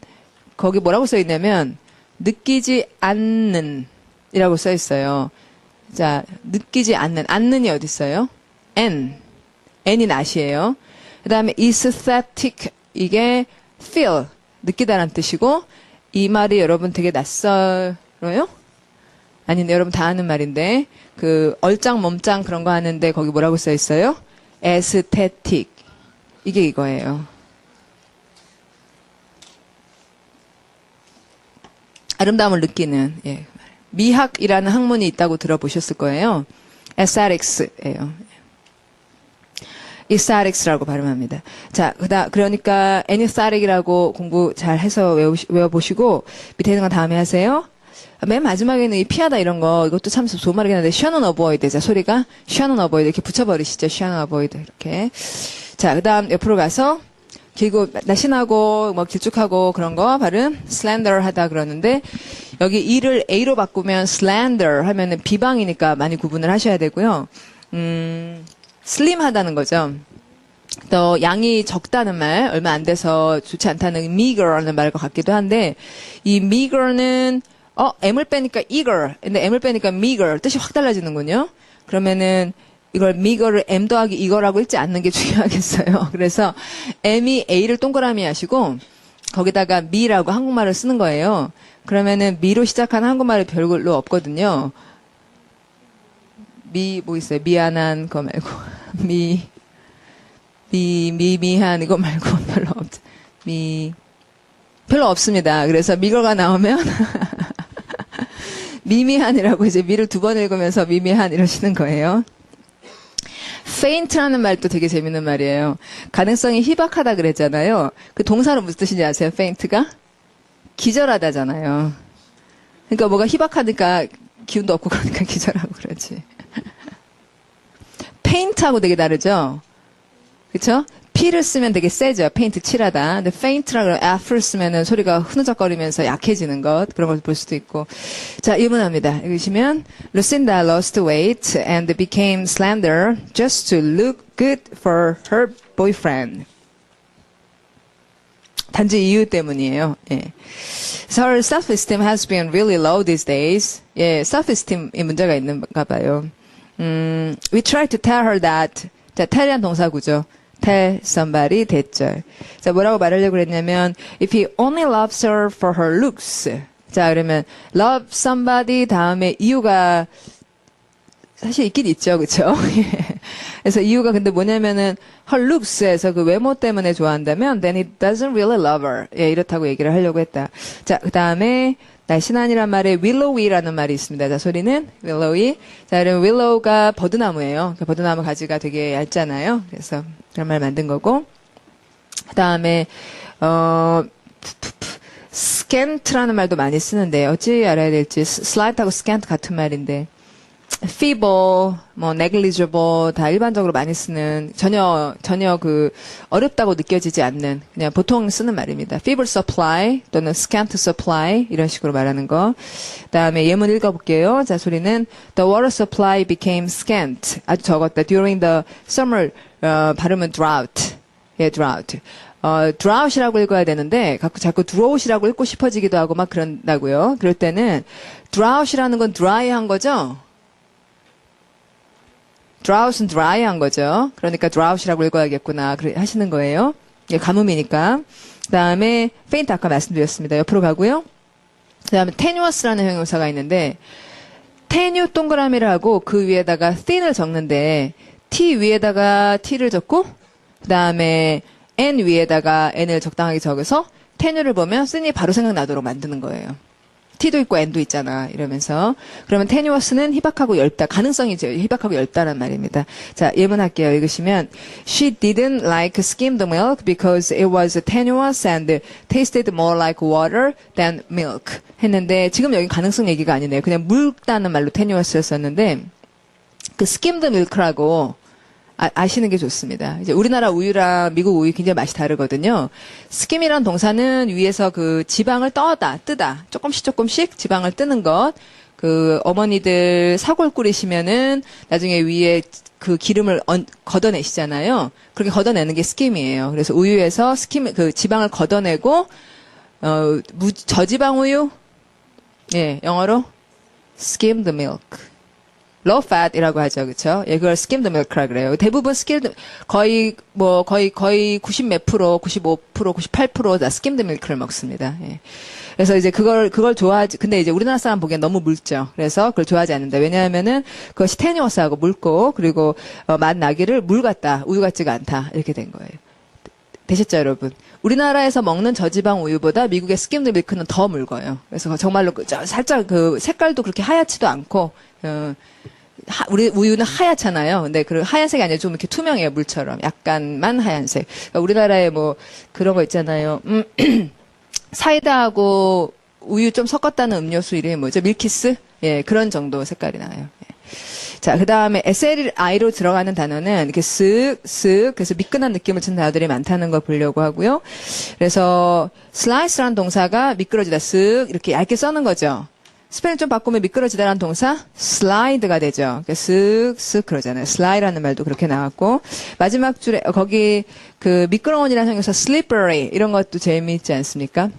거기 뭐라고 써 있냐면 느끼지 않는 이라고 써 있어요. 자, 느끼지 않는. 않는이 어디 있어요? n이 not이에요. 그 다음에 aesthetic 이게 feel 느끼다라는 뜻이고 이 말이 여러분 되게 낯설어요? 아닌데 여러분 다 아는 말인데 그 얼짱 몸짱 그런 거 하는데 거기 뭐라고 써 있어요? aesthetic 이게 이거예요. 아름다움을 느끼는 예. 미학이라는 학문이 있다고 들어보셨을 거예요. aesthetics예요. aesthetics라고 발음합니다. 자, 그러니까 anesthetic이라고 공부 잘 해서 외워보시고 밑에 있는 건 다음에 하세요. 맨 마지막에는 이 피하다 이런 거 이것도 참 좋은 말이긴 한데 shun and avoid 자 소리가 shun and avoid 이렇게 붙여버리시죠. shun and avoid 이렇게. 자, 그다음 옆으로 가서 길고 날씬하고 뭐 길쭉하고 그런 거 발음 slender 하다 그러는데 여기 e를 a로 바꾸면 slander 하면은 비방이니까 많이 구분을 하셔야 되고요. slim하다는 거죠. 또 양이 적다는 말 얼마 안 돼서 좋지 않다는 meager라는 말과 같기도 한데 이 meager는 m을 빼니까 eager 근데 m을 빼니까 meager 뜻이 확 달라지는군요. 그러면은 이걸 meager를 m 더하기 이거라고 읽지 않는 게 중요하겠어요. 그래서 m이 a를 동그라미 하시고 거기다가 me라고 한국말을 쓰는 거예요. 그러면은 me로 시작하는 한국말이 별로 없거든요. 뭐 있어요? 미안한 거 말고 미미한 이거 말고 별로 없죠. 별로 없습니다. 그래서 미거가 나오면 미미한이라고 이제 미를 두 번 읽으면서 미미한 이러시는 거예요. faint라는 말도 되게 재밌는 말이에요. 가능성이 희박하다 그랬잖아요. 그 동사는 무슨 뜻인지 아세요? faint가? 기절하다잖아요. 그러니까 뭐가 희박하니까 기운도 없고 그러니까 기절하고 그러지. paint하고 되게 다르죠? 그쵸? P를 쓰면 되게 세죠. 페인트 칠하다. 근데 faint라고 F를 쓰면은 소리가 흐느적거리면서 약해지는 것. 그런 걸 볼 수도 있고. 자, 이문합니다. 읽으시면 Lucinda lost weight and became slender just to look good for her boyfriend. 단지 이유 때문이에요. 예. So her self-esteem has been really low these days. 예, self-esteem이 문제가 있는가 봐요. We tried to tell her that 자, tell이란 동사구죠. tell somebody 대절. 자, 뭐라고 말하려고 그랬냐면 if he only loves her for her looks. 자, 그러면 love somebody 다음에 이유가 사실 있긴 있죠. 그쵸? 그래서 이유가 근데 뭐냐면은 her looks에서 그 외모 때문에 좋아한다면 then he doesn't really love her. 예, 이렇다고 얘기를 하려고 했다. 자, 그 다음에 날씬한이란 말에 willowy라는 말이 있습니다. 자, 소리는 willowy. 자, 그러면 willow가 버드나무예요. 그 버드나무 가지가 되게 얇잖아요. 그래서 그런 말 만든 거고. 그 다음에 scant라는 말도 많이 쓰는데 어찌 알아야 될지 slight하고 scant 같은 말인데 feeble, 뭐 negligible 다 일반적으로 많이 쓰는 전혀 그 어렵다고 느껴지지 않는 그냥 보통 쓰는 말입니다. feeble supply 또는 scant supply 이런 식으로 말하는 거. 그다음에 예문 읽어볼게요. 자, 소리는 the water supply became scant. 아주 적었다. during the summer 발음은 drought. 예, drought. drought이라고 읽어야 되는데 자꾸 drought이라고 읽고 싶어지기도 하고 막 그런다고요. 그럴 때는 drought이라는 건 dry한 거죠. drought은 dry한 거죠. 그러니까 drought이라고 읽어야겠구나 하시는 거예요. 예, 가뭄이니까. 그 다음에 faint 아까 말씀드렸습니다. 옆으로 가고요. 그 다음에 tenuous라는 형용사가 있는데 tenu 동그라미를 하고 그 위에다가 thin을 적는데 t 위에다가 t를 적고 그 다음에 n 위에다가 n을 적당하게 적어서 tenu를 보면 thin이 바로 생각나도록 만드는 거예요. t도 있고 n도 있잖아 이러면서 그러면 tenuous는 희박하고 얇다 가능성이 희박하고 얇다란 말입니다. 자, 예문할게요. 읽으시면 she didn't like skimmed milk because it was tenuous and tasted more like water than milk 했는데 지금 여기 가능성 얘기가 아니네요. 그냥 묽다는 말로 tenuous였었는데 그 skimmed milk라고 아시는 게 좋습니다. 이제 우리나라 우유랑 미국 우유 굉장히 맛이 다르거든요. skim이란 동사는 위에서 그 지방을 뜨다. 조금씩 지방을 뜨는 것. 그 어머니들 사골 끓이시면은 나중에 위에 그 기름을 걷어내시잖아요. 그렇게 걷어내는 게 skim이에요. 그래서 우유에서 그 지방을 걷어내고, 저지방 우유? 예, 영어로 skimmed milk. low fat이라고 하죠. 그쵸? 예, 그걸 skimmed milk라 그래요. 대부분 거의 90 몇 프로, 95%, 98%다 skimmed milk를 먹습니다. 예. 그래서 이제 그걸 좋아하지, 근데 이제 우리나라 사람 보기엔 너무 묽죠. 그래서 그걸 좋아하지 않는다. 왜냐하면은 그것이 tenuous하고 묽고, 그리고, 맛 나기를 물 같다, 우유 같지가 않다. 이렇게 된 거예요. 되셨죠, 여러분? 우리나라에서 먹는 저지방 우유보다 미국의 skimmed milk는 더 묽어요. 그래서 정말로 살짝 그 색깔도 그렇게 하얗지도 않고, 우리 우유는 하얗잖아요. 근데 그 하얀색이 아니라 좀 이렇게 투명해요. 물처럼. 약간만 하얀색. 그러니까 우리나라에 뭐 그런 거 있잖아요. 사이다하고 우유 좀 섞었다는 음료수 이름이 뭐죠? 밀키스? 예, 그런 정도 색깔이 나요. 예. 자, 그 다음에 SLI로 들어가는 단어는 이렇게 쓱, 그래서 미끈한 느낌을 주는 단어들이 많다는 걸 보려고 하고요. 그래서 slice라는 동사가 미끄러지다, 쓱, 이렇게 얇게 써는 거죠. 스펠링 좀 바꾸면 미끄러지다라는 동사 slide가 되죠. 그러니까 쓱 그러잖아요. slide라는 말도 그렇게 나왔고 마지막 줄에 거기 그 미끄러운이라는 형용사 slippery 이런 것도 재미있지 않습니까?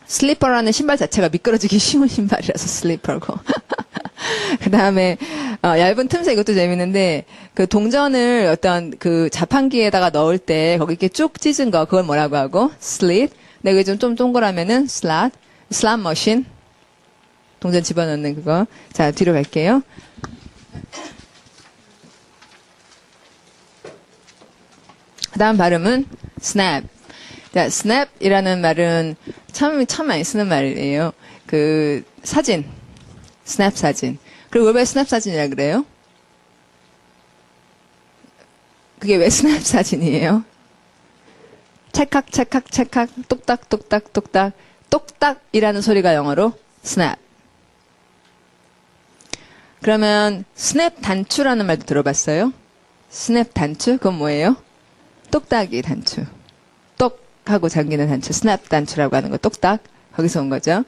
슬리퍼라는 신발 자체가 미끄러지기 쉬운 신발이라서 슬리퍼고. 그 다음에 얇은 틈새 이것도 재밌는데 그 동전을 어떤 그 자판기에다가 넣을 때 거기 이렇게 쭉 찢은 거 그걸 뭐라고 하고 slit. 근데 그게 좀 동그라면은 slot 머신. 동전 집어넣는 그거. 자, 뒤로 갈게요. 그 다음 발음은 snap. 자, snap이라는 말은 참 많이 쓰는 말이에요. 그, 사진. snap 사진. 그리고 왜 snap 사진이라 그래요? 그게 왜 snap 사진이에요? 찰칵, 똑딱. 똑딱이라는 소리가 영어로 snap. 그러면 스냅 단추라는 말도 들어봤어요? 스냅 단추? 그건 뭐예요? 똑딱이 단추. 똑하고 잠기는 단추. 스냅 단추라고 하는 거. 똑딱. 거기서 온 거죠.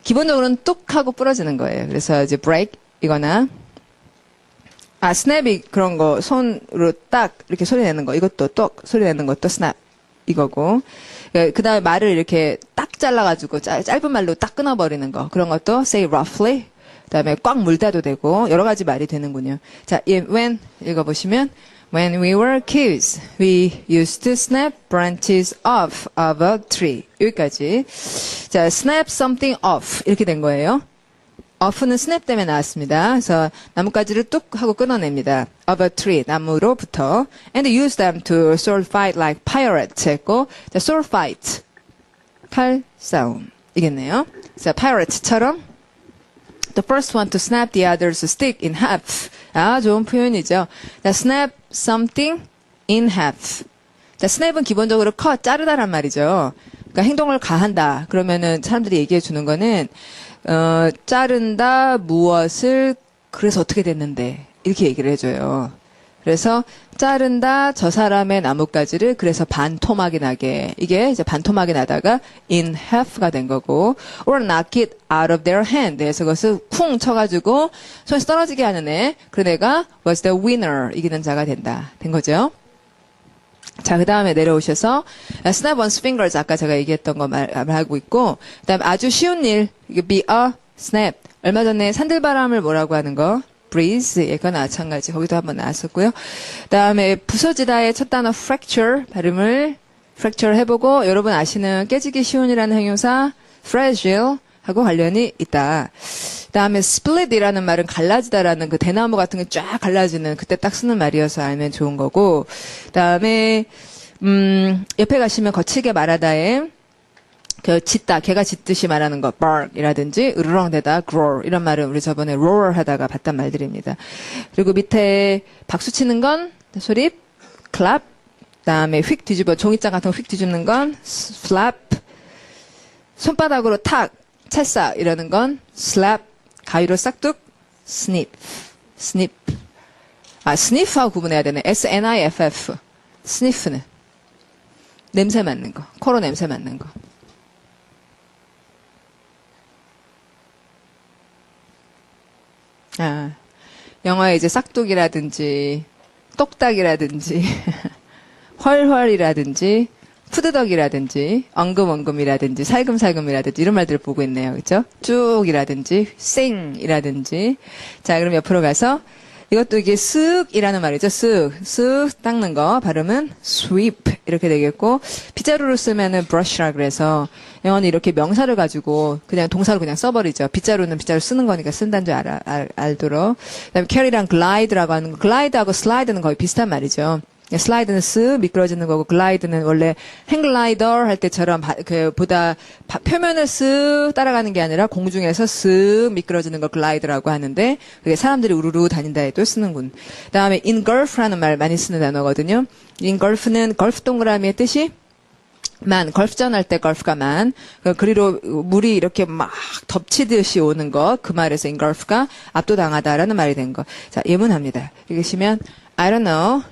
기본적으로는 뚝하고 부러지는 거예요. 그래서 이제 break 이거나 스냅이 그런 거 손으로 딱 이렇게 소리 내는 거. 이것도 똑 소리 내는 것도 스냅 이거고. 그 다음에 말을 이렇게 딱 잘라가지고 짧은 말로 딱 끊어버리는 거. 그런 것도 say roughly. 그다음에 꽉 물다도 되고 여러 가지 말이 되는군요. 자, when 읽어보시면 When we were kids, we used to snap branches off of a tree. 여기까지. 자, snap something off 이렇게 된 거예요. off는 snap 때문에 나왔습니다. 그래서 나뭇가지를 뚝 하고 끊어냅니다. of a tree, 나무로부터. And use them to sword fight like pirates 했고, 자, sword fight, 칼싸움 이겠네요. 자, pirate처럼 the first one to snap the other's stick in half. 아, 좋은 표현이죠. 자, snap something in half. 자, snap은 기본적으로 cut, 자르다란 말이죠. 그러니까 행동을 가한다. 그러면은 사람들이 얘기해 주는 거는 자른다 무엇을 그래서 어떻게 됐는데 이렇게 얘기를 해줘요. 그래서 자른다 저 사람의 나뭇가지를 그래서 반토막이 나게 이게 이제 반토막이 나다가 in half가 된 거고 or knock it out of their hand 그래서 그것을 쿵 쳐가지고 손에서 떨어지게 하는 애 그런 애가 was the winner 이기는 자가 된 거죠. 자, 그 다음에 내려오셔서 snap one's fingers 아까 제가 얘기했던 거 말하고 있고 그 다음에 아주 쉬운 일 be a snap 얼마 전에 산들바람을 뭐라고 하는 거 breeze 이건 마찬가지 거기도 한번 나왔었고요. 그 다음에 부서지다의 첫 단어 fracture 발음을 fracture 해보고 여러분 아시는 깨지기 쉬운이라는 형용사 fragile 하고 관련이 있다. 그 다음에 split이라는 말은 갈라지다라는 그 대나무 같은 게 쫙 갈라지는 그때 딱 쓰는 말이어서 알면 좋은 거고 그 다음에 옆에 가시면 거칠게 말하다에 그 짖다, 개가 짖듯이 말하는 거 bark이라든지 으르렁대다 growl 이런 말은 우리 저번에 roar 하다가 봤단 말들입니다. 그리고 밑에 박수 치는 건 소리 clap 그다음에 휙 뒤집어 종이장 같은 거 휙 뒤집는 건 flap 손바닥으로 탁 찰싹 이러는 건 slap 가위로 싹둑 sniff 아 sniff하고 구분해야 되네 sniff sniff는 냄새 맡는 거 코로 냄새 맡는 거 아, 영어에 이제 싹둑이라든지, 똑딱이라든지, 헐헐이라든지, 푸드덕이라든지, 엉금엉금이라든지, 살금살금이라든지, 이런 말들을 보고 있네요. 그죠? 쭉이라든지, 쌩이라든지. 자, 그럼 옆으로 가서, 이것도 이게 쓱이라는 말이죠. 쓱 닦는 거. 발음은 sweep. 이렇게 되겠고, 빗자루로 쓰면은 brush라 그래서, 영어는 이렇게 명사를 가지고, 그냥 동사로 그냥 써버리죠. 빗자루는 빗자루 쓰는 거니까 쓴다는 줄 알도록. 그 다음에 carry랑 glide라고 하는 거, glide하고 slide는 거의 비슷한 말이죠. 슬라이드는 쓱 미끄러지는 거고 글라이드는 원래 행글라이더 할 때처럼 보다 표면을 쓱 따라가는 게 아니라 공중에서 쓱 미끄러지는 걸 글라이드라고 하는데 그게 사람들이 우르르 다닌다 해도 쓰는군. 그다음에 engulf라는 말 많이 쓰는 단어거든요. engulf는 걸프 동그라미의 뜻이 걸프전 할 때 걸프가 그리로 물이 이렇게 막 덮치듯이 오는 거 그 말에서 engulf가 압도당하다라는 말이 된 거. 자, 예문합니다. 읽으시면 I don't know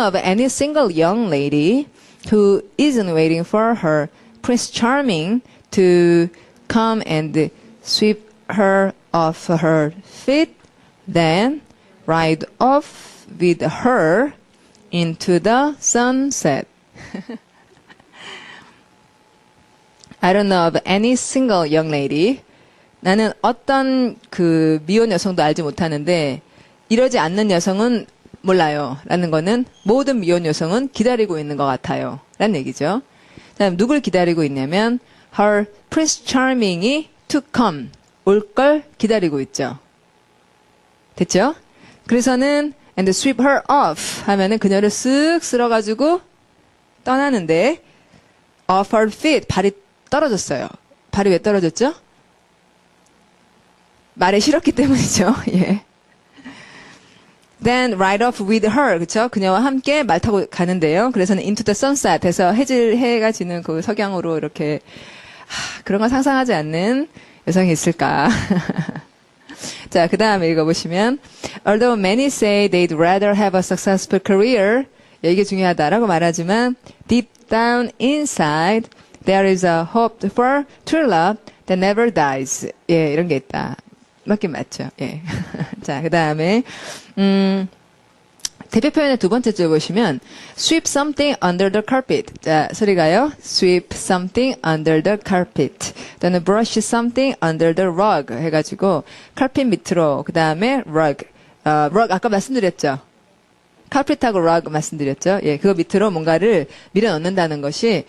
of any single young lady who isn't waiting for her Prince Charming to come and sweep her off her feet, then ride off with her into the sunset. I don't know of any single young lady. 나는 어떤 그 미혼 여성도 알지 못하는데 이러지 않는 여성은 몰라요. 라는 거는 모든 미혼 여성은 기다리고 있는 것 같아요. 라는 얘기죠. 다음 누굴 기다리고 있냐면 her Prince Charming이 to come 올 걸 기다리고 있죠. 됐죠? 그래서는 and sweep her off 하면은 그녀를 쓱 쓸어가지고 떠나는데 off her feet 발이 떨어졌어요. 발이 왜 떨어졌죠? 말에 싫었기 때문이죠. 예. Then ride off with her. 그쵸? 그녀와 함께 말 타고 가는데요. 그래서는 into the sunset 해서 해가 지는 그 석양으로 이렇게 그런 걸 상상하지 않는 여성이 있을까. 자, 그 다음에 읽어보시면 Although many say they'd rather have a successful career 이게 중요하다라고 말하지만 deep down inside there is a hope for true love that never dies. 예, 이런 게 있다. 맞긴 맞죠. 예. 자, 그 다음에, 대표 표현의 두 번째 줄 보시면 sweep something under the carpet. 자, 소리가요. sweep something under the carpet. 또는 brush something under the rug 해가지고 carpet 밑으로 그 다음에 rug. rug 아까 말씀드렸죠. carpet하고 rug 말씀드렸죠. 예, 그거 밑으로 뭔가를 밀어 넣는다는 것이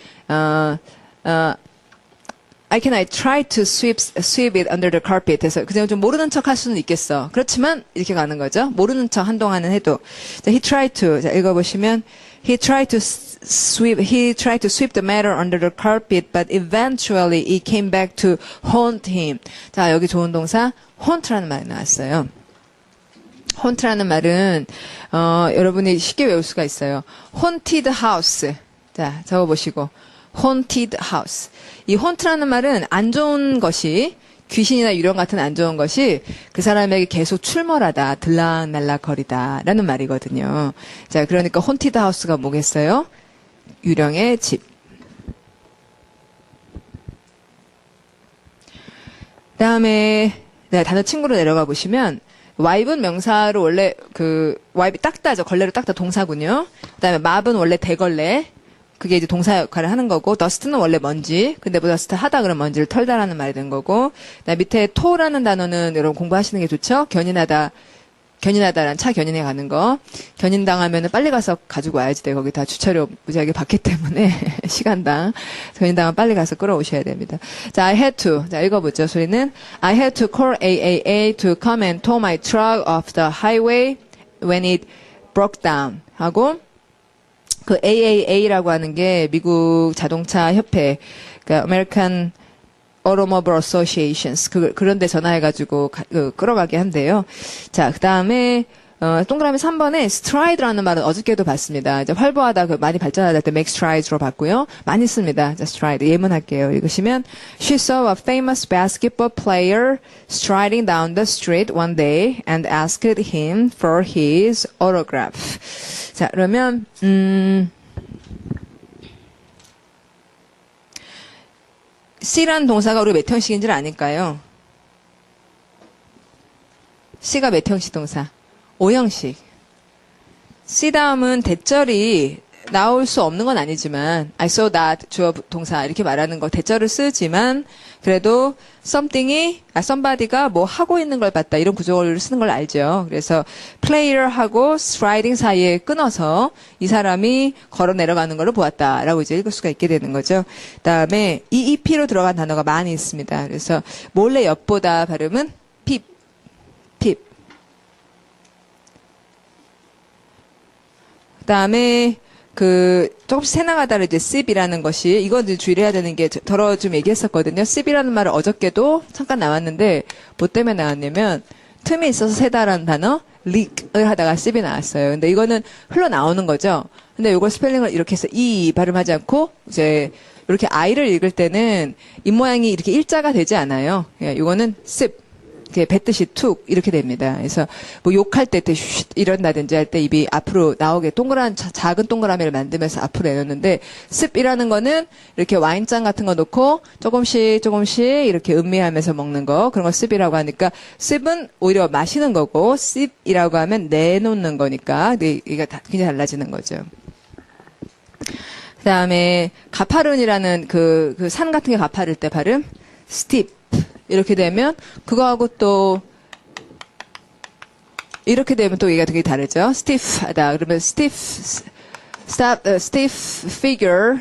I try to sweep it under the carpet. 해서 그냥 좀 모르는 척 할 수는 있겠어. 그렇지만 이렇게 가는 거죠. 모르는 척 한동안은 해도. 자, he tried to. 자, 읽어보시면 he tried to sweep the matter under the carpet, but eventually it came back to haunt him. 자, 여기 좋은 동사 haunt라는 말이 나왔어요. haunt라는 말은 여러분이 쉽게 외울 수가 있어요. haunted house. 자, 적어보시고. haunted house. 이 haunt라는 말은 안 좋은 것이 귀신이나 유령 같은 안 좋은 것이 그 사람에게 계속 출몰하다, 들락날락거리다라는 말이거든요. 자, 그러니까 haunted house가 뭐겠어요? 유령의 집. 그다음에 단어 친구로 내려가 보시면 wipe은 명사로 원래 wipe 닦다죠. 걸레로 닦다 동사군요. 그다음에 mop은 원래 대걸레. 그게 이제 동사 역할을 하는 거고, dust는 원래 먼지. 근데 뭐 dust 하다 그러면 먼지를 털다라는 말이 된 거고, 그다음에 밑에 to라는 단어는 여러분 공부하시는 게 좋죠? 견인하다란 차 견인해 가는 거. 견인당하면은 빨리 가서 가지고 와야지 돼. 거기 다 주차료 무지하게 받기 때문에, 시간당. 견인당하면 빨리 가서 끌어오셔야 됩니다. 자, I had to. 자, 읽어보죠. 소리는. I had to call AAA to come and tow my truck off the highway when it broke down. 하고, 그 AAA라고 하는 게 미국 자동차 협회, 그러니까 American Automobile Associations 그런 데 전화해가지고 끌어가게 한대요. 자, 그 다음에 동그라미 3번에 stride라는 말은 어저께도 봤습니다. 이제 활보하다 많이 발전하다 할 때 make strides로 봤고요. 많이 씁니다. 자, stride 예문할게요. 읽으시면 She saw a famous basketball player striding down the street one day and asked him for his autograph. 자, 그러면 C라는 동사가 우리 몇 형식인지를 아닐까요? C가 몇 형식 동사? 5형식. C 다음은 대절이 나올 수 없는 건 아니지만 I saw that 주어 동사 이렇게 말하는 거 대절을 쓰지만 그래도 somebody가 뭐 하고 있는 걸 봤다 이런 구조를 쓰는 걸 알죠. 그래서 player하고 striding 사이에 끊어서 이 사람이 걸어 내려가는 걸 보았다라고 이제 읽을 수가 있게 되는 거죠. 그다음에 EEP로 들어간 단어가 많이 있습니다. 그래서 몰래 엿보다 발음은 peep. 그다음에 조금씩 새나가다를 이제 sip이라는 것이, 이건 이제 주의를 해야 되는 게, 더러 좀 얘기했었거든요. sip이라는 말은 어저께도 잠깐 나왔는데, 뭐 때문에 나왔냐면, 틈이 있어서 새다라는 단어, leak을 하다가 sip이 나왔어요. 근데 이거는 흘러나오는 거죠. 근데 이걸 스펠링을 이렇게 해서 이 발음하지 않고, 이제, 이렇게 I를 읽을 때는 입모양이 이렇게 일자가 되지 않아요. 예, 이거는 sip. 뱉듯이 툭 이렇게 됩니다. 그래서 뭐 욕할 때 이런다든지 할 때 입이 앞으로 나오게 작은 동그라미를 만들면서 앞으로 내놓는데 습이라는 거는 이렇게 와인잔 같은 거 놓고 조금씩 이렇게 음미하면서 먹는 거, 그런 거 습이라고 하니까 습은 오히려 마시는 거고 습이라고 하면 내놓는 거니까 이게 굉장히 달라지는 거죠. 그다음에 가파른이라는 그 산 같은 게 가파를 때 발음 steep 이렇게 되면 그거하고 또 이렇게 되면 또 얘기가 되게 다르죠. stiff하다. 그러면 stiff figure.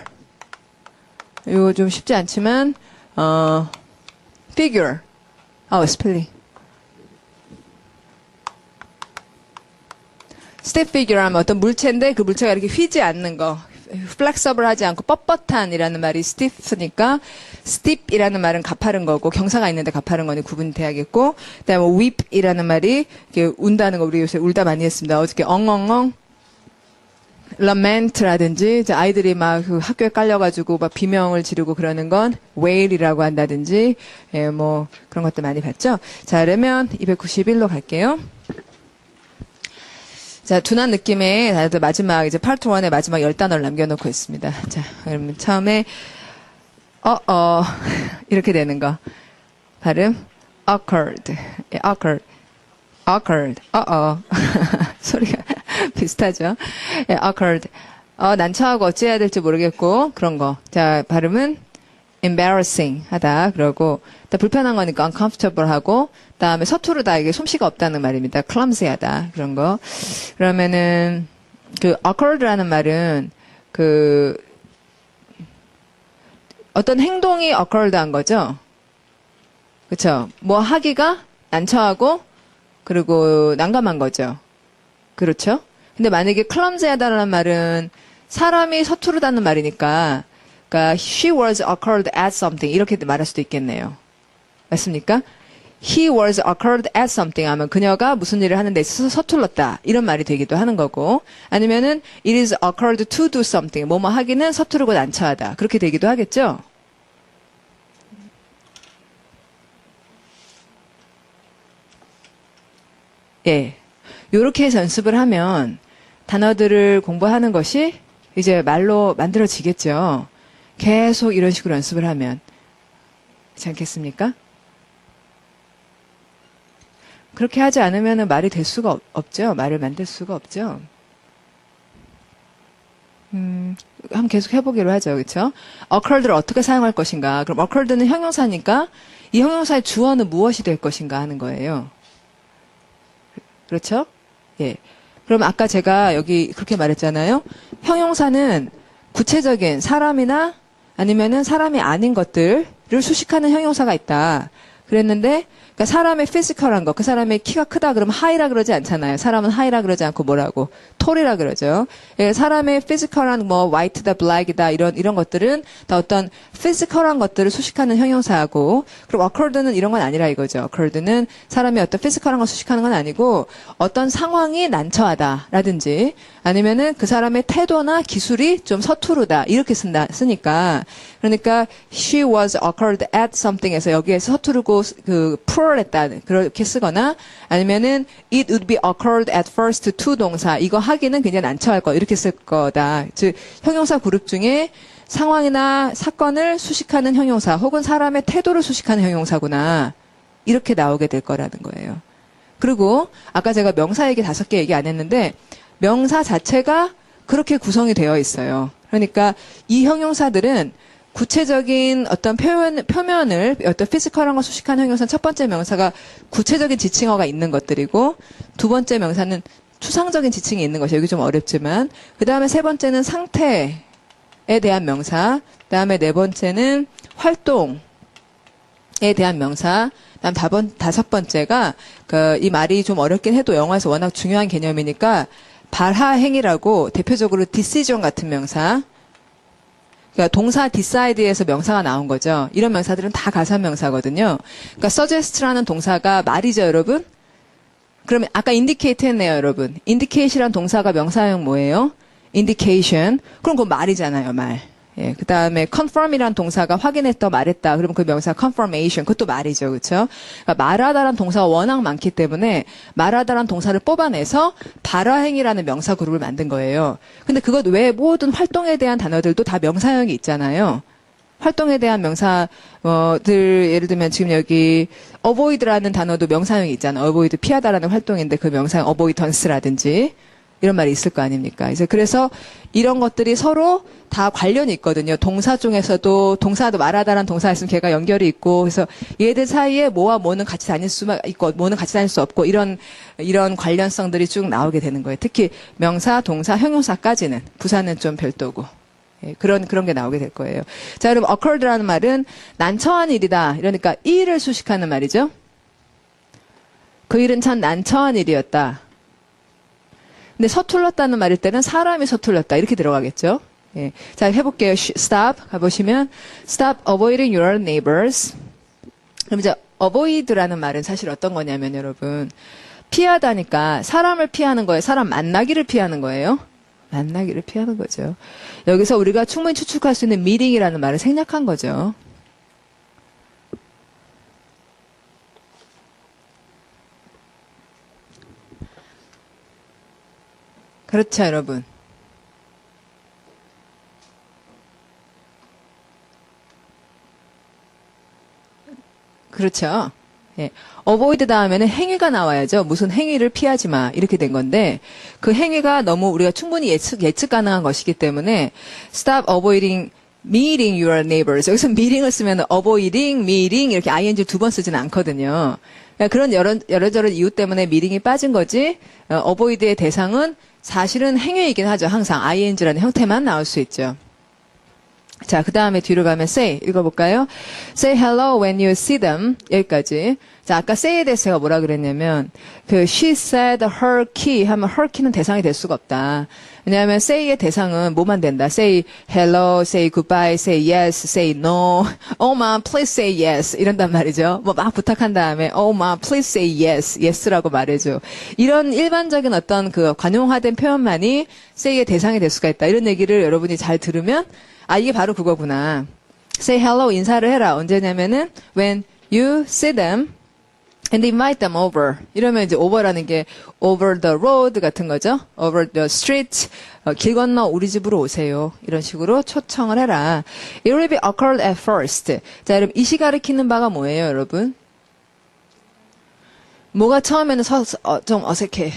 이거 좀 쉽지 않지만 figure. 스펠링. stiff figure 하면 어떤 물체인데 그 물체가 이렇게 휘지 않는 거. 플렉서블 하지 않고 뻣뻣한이라는 말이 stiff니까 steep이라는 말은 가파른 거고 경사가 있는데 가파른 거니 구분이 돼야겠고, 그다음에 weep이라는 말이 이렇게 운다는 거, 우리 요새 울다 많이 했습니다. 어저께 엉엉엉 lament라든지 아이들이 막 그 학교에 깔려가지고 막 비명을 지르고 그러는 건 wail이라고 한다든지, 예, 뭐 그런 것도 많이 봤죠. 자, 그러면 291로 갈게요. 자, 둔한 느낌의 마지막, 이제 파트 1의 마지막 10단어를 남겨놓고 있습니다. 자, 그러면 처음에, 이렇게 되는 거. 발음, awkward. awkward. 소리가, 비슷하죠. 예, occurred. 난처하고 어찌해야 될지 모르겠고, 그런 거. 자, 발음은 embarrassing 하다. 그러고, 불편한 거니까 uncomfortable 하고, 다음에 서투르다. 이게 솜씨가 없다는 말입니다. clumsy 하다. 그런 거. 그러면은, occurred라는 말은, 어떤 행동이 occurred 한 거죠. 그쵸? 뭐 하기가 난처하고, 그리고 난감한 거죠. 그렇죠? 근데 만약에 clumsy하다는 말은 사람이 서투르다는 말이니까, 그러니까 she was occurred at something 이렇게 말할 수도 있겠네요. 맞습니까? He was occurred at something 하면 그녀가 무슨 일을 하는 데 있어서 서툴렀다 이런 말이 되기도 하는 거고, 아니면은 it is occurred to do something 뭐뭐 하기는 서투르고 난처하다 그렇게 되기도 하겠죠. 예, 요렇게 해서 연습을 하면 단어들을 공부하는 것이 이제 말로 만들어지겠죠. 계속 이런 식으로 연습을 하면. 그렇지 않겠습니까? 그렇게 하지 않으면 말이 될 수가 없죠. 말을 만들 수가 없죠. 한번 계속 해보기로 하죠. 그렇죠? occurred를 어떻게 사용할 것인가. 그럼 occurred는 형용사니까 이 형용사의 주어는 무엇이 될 것인가 하는 거예요. 그렇죠? 예. 그럼 아까 제가 여기 그렇게 말했잖아요. 형용사는 구체적인 사람이나 아니면은 사람이 아닌 것들을 수식하는 형용사가 있다. 그랬는데, 그러니까 사람의 피지컬한 거, 그 사람의 키가 크다 그러면 하이라 그러지 않잖아요. 사람은 하이라 그러지 않고 뭐라고? 톨이라 그러죠. 예, 사람의 피지컬한 뭐 화이트다, 블랙이다 이런 것들은 다 어떤 피지컬한 것들을 수식하는 형용사하고, 그리고 occurred는 이런 건 아니라 이거죠. occurred는 사람이 어떤 피지컬한 걸 수식하는 건 아니고 어떤 상황이 난처하다라든지 아니면은 그 사람의 태도나 기술이 좀 서투르다 이렇게 쓰니까, 그러니까 she was occurred at something에서 여기에서 서투르고 poor했다 그렇게 쓰거나, 아니면은 it would be occurred at first to 동사 이거 하기는 굉장히 난처할 거 이렇게 쓸 거다. 즉 형용사 그룹 중에 상황이나 사건을 수식하는 형용사 혹은 사람의 태도를 수식하는 형용사구나 이렇게 나오게 될 거라는 거예요. 그리고 아까 제가 명사 얘기 5개 얘기 안 했는데 명사 자체가 그렇게 구성이 되어 있어요. 그러니까 이 형용사들은 구체적인 어떤 표면을 어떤 피지컬한 걸 수식하는 형용사는 첫 번째 명사가 구체적인 지칭어가 있는 것들이고, 두 번째 명사는 추상적인 지칭이 있는 것이 여기 좀 어렵지만, 그 다음에 세 번째는 상태에 대한 명사, 그 다음에 네 번째는 활동에 대한 명사, 그다음 다섯 번째가 이 말이 좀 어렵긴 해도 영어에서 워낙 중요한 개념이니까 발하행이라고 대표적으로 decision 같은 명사. 그러니까 동사 decide에서 명사가 나온 거죠. 이런 명사들은 다 가사명사거든요. 그러니까 suggest라는 동사가 말이죠, 여러분. 그러면 아까 indicate 했네요, 여러분. indicate이란 동사가 명사형 뭐예요? indication. 그럼 그건 말이잖아요, 말. 예, 그 다음에 confirm이란 동사가 확인했다, 말했다. 그러면 그 명사 confirmation. 그것도 말이죠, 그렇죠? 그러니까 말하다라는 동사가 워낙 많기 때문에 말하다라는 동사를 뽑아내서 발화행이라는 명사 그룹을 만든 거예요. 근데 그것 외에 모든 활동에 대한 단어들도 다 명사형이 있잖아요. 활동에 대한 명사들 예를 들면 지금 여기 avoid라는 단어도 명사형이 있잖아요. avoid 피하다라는 활동인데 그 명사형 avoidance라든지 이런 말이 있을 거 아닙니까? 그래서 이런 것들이 서로 다 관련이 있거든요. 동사 중에서도 동사도 말하다라는 동사 있으면 걔가 연결이 있고, 그래서 얘들 사이에 뭐와 뭐는 같이 다닐 수만 있고 뭐는 같이 다닐 수 없고 이런 관련성들이 쭉 나오게 되는 거예요. 특히 명사, 동사, 형용사까지는 부사는 좀 별도고. 예, 그런 게 나오게 될 거예요. 자, 여러분 occurred라는 말은 난처한 일이다. 이러니까 이 일을 수식하는 말이죠. 그 일은 참 난처한 일이었다. 근데 서툴렀다는 말일 때는 사람이 서툴렀다 이렇게 들어가겠죠. 예. 자, 해볼게요. Stop 가보시면 Stop avoiding your neighbors. 그럼 이제 avoid라는 말은 사실 어떤 거냐면 여러분 피하다니까 사람을 피하는 거예요. 사람 만나기를 피하는 거예요. 만나기를 피하는 거죠. 여기서 우리가 충분히 추측할 수 있는 meeting이라는 말을 생략한 거죠. 그렇죠, 여러분. 그렇죠. 예. avoid 다음에는 행위가 나와야죠. 무슨 행위를 피하지 마. 이렇게 된 건데, 그 행위가 너무 우리가 충분히 예측 가능한 것이기 때문에, stop avoiding meeting your neighbors. 여기서 meeting을 쓰면 avoiding, meeting 이렇게 ing 두 번 쓰지는 않거든요. 그러니까 그런 여러저런 이유 때문에 meeting이 빠진 거지, avoid의 대상은 사실은 행위이긴 하죠. 항상 ing라는 형태만 나올 수 있죠. 자, 그 다음에 뒤로 가면 say 읽어볼까요? Say hello when you see them. 여기까지. 자, 아까 say에 대해서 제가 뭐라 그랬냐면 she said her key 하면 her key는 대상이 될 수가 없다. 왜냐하면 say의 대상은 뭐만 된다. say hello, say goodbye, say yes, say no. Oh ma, please say yes. 이런단 말이죠. 뭐 막 부탁한 다음에 oh ma, please say yes, yes라고 말해줘. 이런 일반적인 어떤 그 관용화된 표현만이 say의 대상이 될 수가 있다. 이런 얘기를 여러분이 잘 들으면 아, 이게 바로 그거구나. Say hello, 인사를 해라. 언제냐면은, when you see them and invite them over. 이러면 이제 over라는 게 over the road 같은 거죠. over the street. 길 건너 우리 집으로 오세요. 이런 식으로 초청을 해라. It will be awkward at first. 자, 여러분, 이시 가리키는 바가 뭐예요, 여러분? 뭐가 처음에는 좀 어색해.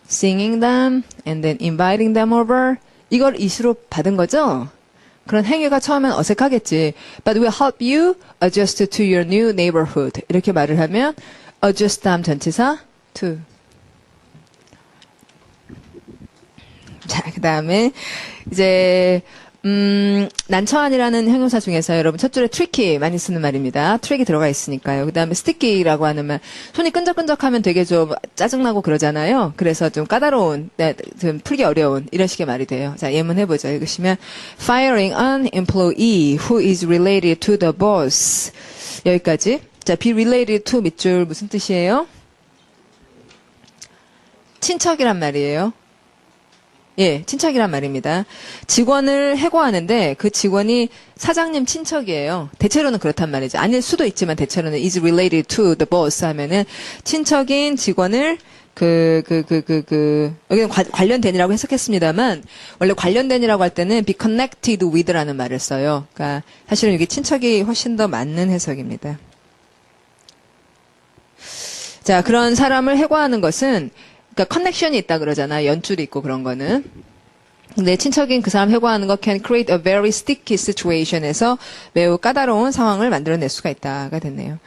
Singing them and then inviting them over. 이걸 이시로 받은 거죠? 그런 행위가 처음엔 어색하겠지. But we'll help you adjust to your new neighborhood. 이렇게 말을 하면 adjust 다음 전치사 to. 자, 그 다음에 이제 난처한이라는 형용사 중에서 여러분 첫 줄에 tricky 많이 쓰는 말입니다. trick이 들어가 있으니까요. 그 다음에 sticky라고 하는 말. 손이 끈적끈적하면 되게 좀 짜증나고 그러잖아요. 그래서 좀 까다로운, 좀 풀기 어려운 이런 식의 말이 돼요. 자, 예문 해보죠. 읽으시면 firing an employee who is related to the boss. 여기까지. 자, be related to 밑줄 무슨 뜻이에요? 친척이란 말이에요. 예, 친척이란 말입니다. 직원을 해고하는데 그 직원이 사장님 친척이에요. 대체로는 그렇단 말이죠. 아닐 수도 있지만 대체로는 is related to the boss 하면은 친척인 직원을 여기는 관련된이라고 해석했습니다만 원래 관련된이라고 할 때는 be connected with라는 말을 써요. 그러니까 사실은 이게 친척이 훨씬 더 맞는 해석입니다. 자, 그런 사람을 해고하는 것은 그러니까 커넥션이 있다 그러잖아. 연줄이 있고 그런 거는. 근데 친척인 그 사람 해고하는 거 can create a very sticky situation에서 매우 까다로운 상황을 만들어낼 수가 있다가 됐네요.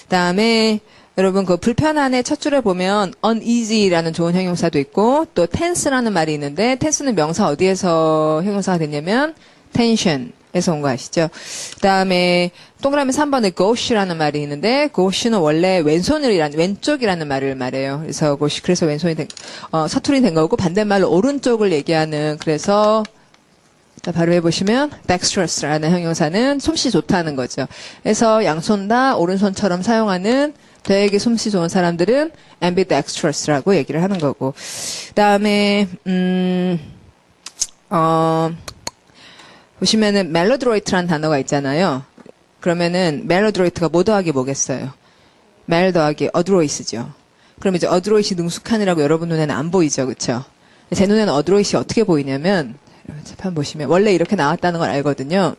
그다음에 여러분 그 불편한의 첫 줄에 보면 uneasy라는 좋은 형용사도 있고 또 tense라는 말이 있는데 tense는 명사 어디에서 형용사가 됐냐면 tension에서 온 거 아시죠? 그다음에 동그라미 3번에 gauche라는 말이 있는데 gauche는 원래 왼쪽이라는 말을 말해요. 그래서 gauche 그래서 왼손이 서툴이 된 거고 반대말로 오른쪽을 얘기하는 그래서 바로 해보시면 dexterous라는 형용사는 솜씨 좋다는 거죠. 그래서 양손 다 오른손처럼 사용하는 되게 솜씨 좋은 사람들은 ambidextrous라고 얘기를 하는 거고 그다음에 보시면은 멜로드로이트라는 단어가 있잖아요. 그러면은 멜로드로이트가 뭐 더하기 뭐겠어요? 멜 더하기 어드로이스죠. 그럼 이제 어드로이시 능숙한이라고 여러분 눈에는 안 보이죠, 그렇죠? 제 눈에는 어드로이시 어떻게 보이냐면 한번 보시면 원래 이렇게 나왔다는 걸 알거든요.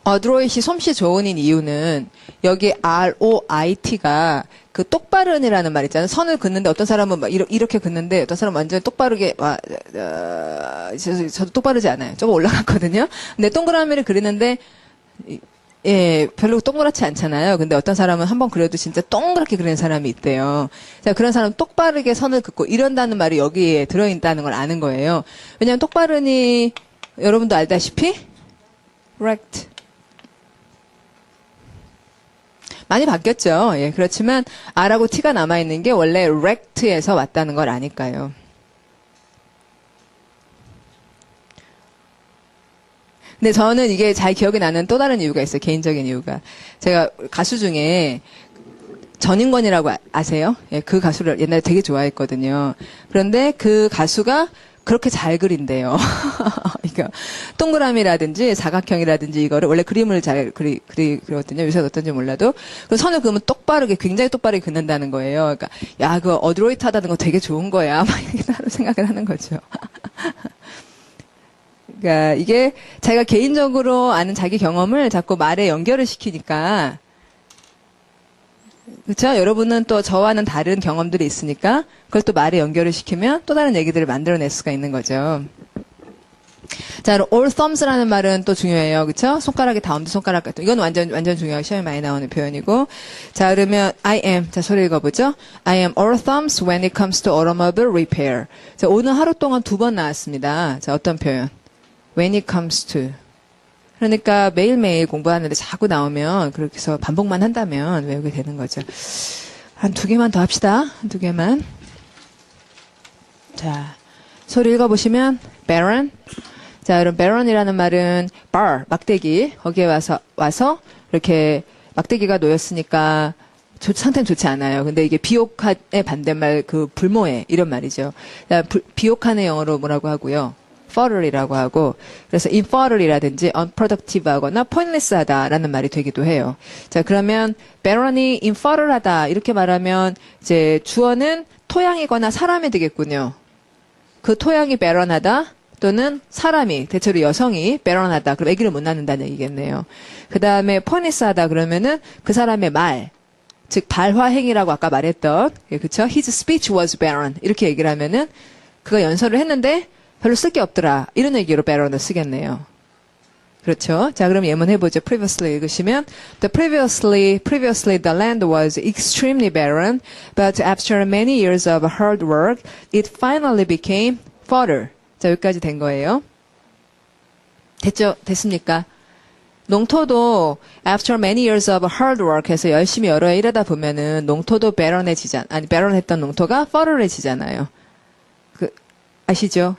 어드로이시 솜씨 좋은인 이유는 여기 ROIT가 그 똑바른이라는 말 있잖아요. 선을 긋는데 어떤 사람은 막 이렇게 긋는데 어떤 사람은 완전 똑바르게 저도 똑바르지 않아요. 조금 올라갔거든요. 근데 동그라미를 그리는데 예, 별로 동그랗지 않잖아요. 근데 어떤 사람은 한번 그려도 진짜 동그랗게 그리는 사람이 있대요. 자, 그런 사람 똑바르게 선을 긋고 이런다는 말이 여기에 들어있다는 걸 아는 거예요. 왜냐하면 똑바른이 여러분도 알다시피 correct 많이 바뀌었죠. 예, 그렇지만 R하고 T가 남아있는 게 원래 rect에서 왔다는 걸 아니까요. 근데 저는 이게 잘 기억이 나는 또 다른 이유가 있어요. 개인적인 이유가. 제가 가수 중에 전인권이라고 아세요? 예, 그 가수를 옛날에 되게 좋아했거든요. 그런데 그 가수가 그렇게 잘 그린대요. 그러니까 동그라미라든지 사각형이라든지 이거를 원래 그림을 잘 그리거든요. 요새 어떤지 몰라도. 그 선을 그으면 똑바르게 굉장히 똑바르게 긋는다는 거예요. 그러니까 야, 그 어드로이트하다는 거 되게 좋은 거야. 막 이렇게 따로 생각을 하는 거죠. 그러니까 이게 자기가 개인적으로 아는 자기 경험을 자꾸 말에 연결을 시키니까 그렇죠? 여러분은 또 저와는 다른 경험들이 있으니까 그걸 또 말에 연결을 시키면 또 다른 얘기들을 만들어낼 수가 있는 거죠. 자, 그럼 all thumbs라는 말은 또 중요해요. 그쵸? 손가락이 다 엄지 손가락 같은. 이건 완전 중요하고 시험에 많이 나오는 표현이고. 자, 그러면 I am. 자, 소리 읽어보죠. I am all thumbs when it comes to automobile repair. 자, 오늘 하루 동안 2번 나왔습니다. 자, 어떤 표현? When it comes to. 그러니까 매일매일 공부하는데 자꾸 나오면 그렇게 해서 반복만 한다면 외우게 되는 거죠. 한 2개만 더 합시다. 2개만. 자, 소리 읽어보시면 barren. 자, 그럼 barren이라는 말은 bar, 막대기. 거기에 와서 이렇게 막대기가 놓였으니까 상태는 좋지 않아요. 근데 이게 비옥한의 반대말 그 불모해 이런 말이죠. 비옥한의 영어로 뭐라고 하고요. fertile이라고 하고 그래서 infertile이라든지 unproductive 하거나 pointless 하다라는 말이 되기도 해요. 자, 그러면 barren이 infertile하다 이렇게 말하면 이제 주어는 토양이거나 사람이 되겠군요. 그 토양이 barren하다 또는 사람이 대체로 여성이 barren하다. 그럼 아기를 못 낳는다는 얘기겠네요. 그 다음에 pointless 하다 그러면은 그 사람의 말 즉 발화행위라고 아까 말했던 그쵸? His speech was barren 이렇게 얘기를 하면은 그가 연설을 했는데 별로 쓸 게 없더라. 이런 얘기로 barren을 쓰겠네요. 그렇죠? 자, 그럼 예문 해보죠. previously 읽으시면 previously the land was extremely barren, but after many years of hard work, it finally became fertile. 자, 여기까지 된 거예요. 됐죠? 됐습니까? 농토도 after many years of hard work 해서 열심히 여러 해 일하다 보면은 농토도 barren했던 농토가 fertile해지잖아요. 아시죠?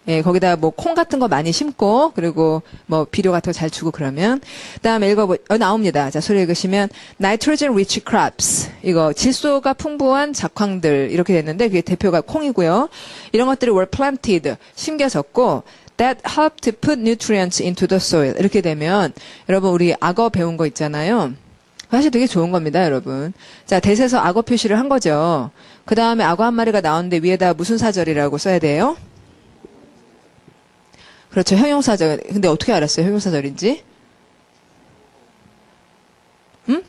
예, 거기다 뭐 콩 같은 거 많이 심고 그리고 뭐 비료 같은 거 잘 주고 그러면 그다음에 나옵니다. 자, 소리 읽으시면 nitrogen rich crops 이거 질소가 풍부한 작황들 이렇게 됐는데 그게 대표가 콩이고요. 이런 것들이 were planted 심겨졌고 that helped to put nutrients into the soil 이렇게 되면 여러분 우리 악어 배운 거 있잖아요. 사실 되게 좋은 겁니다, 여러분. 자, 대세서 악어 표시를 한 거죠. 그 다음에 악어 한 마리가 나오는데 위에다 무슨 사절이라고 써야 돼요? 그렇죠. 형용사절. 근데 어떻게 알았어요? 형용사절인지?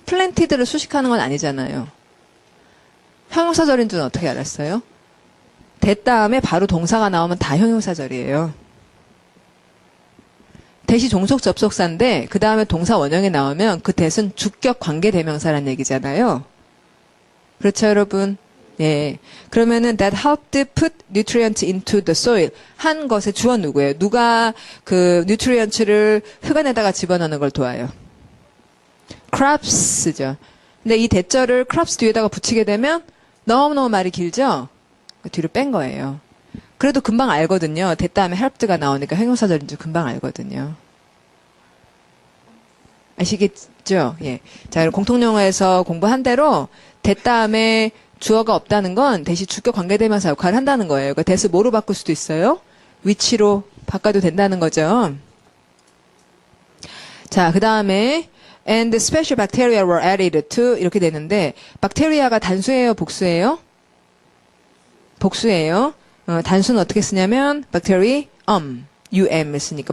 플랜티드를 수식하는 건 아니잖아요. 형용사절인 줄은 어떻게 알았어요? 대 다음에 바로 동사가 나오면 다 형용사절이에요. 대시 종속 접속사인데 그 다음에 동사 원형이 나오면 그 대는 주격 관계대명사란 얘기잖아요. 그렇죠, 여러분? 예. 그러면은 that helped put nutrients into the soil 한 것의 주어 누구예요? 누가 그 nutrients를 흙 안에다가 집어넣는 걸 도와요? crops죠. 근데 이 대절을 crops 뒤에다가 붙이게 되면 너무너무 말이 길죠? 뒤로 뺀 거예요. 그래도 금방 알거든요. 대 다음에 helped가 나오니까 형용사절인 줄 금방 알거든요. 아시겠죠? 예. 자, 공통용어에서 공부한 대로 대 다음에 주어가 없다는 건 대시 주격 관계대명사 역할을 한다는 거예요. 그러니까 대시 뭐로 바꿀 수도 있어요? 위치로 바꿔도 된다는 거죠. 자, 그 다음에 and special bacteria were added to 이렇게 되는데 박테리아가 단수예요? 복수예요? 복수예요. 단수는 어떻게 쓰냐면 bacterium 쓰니까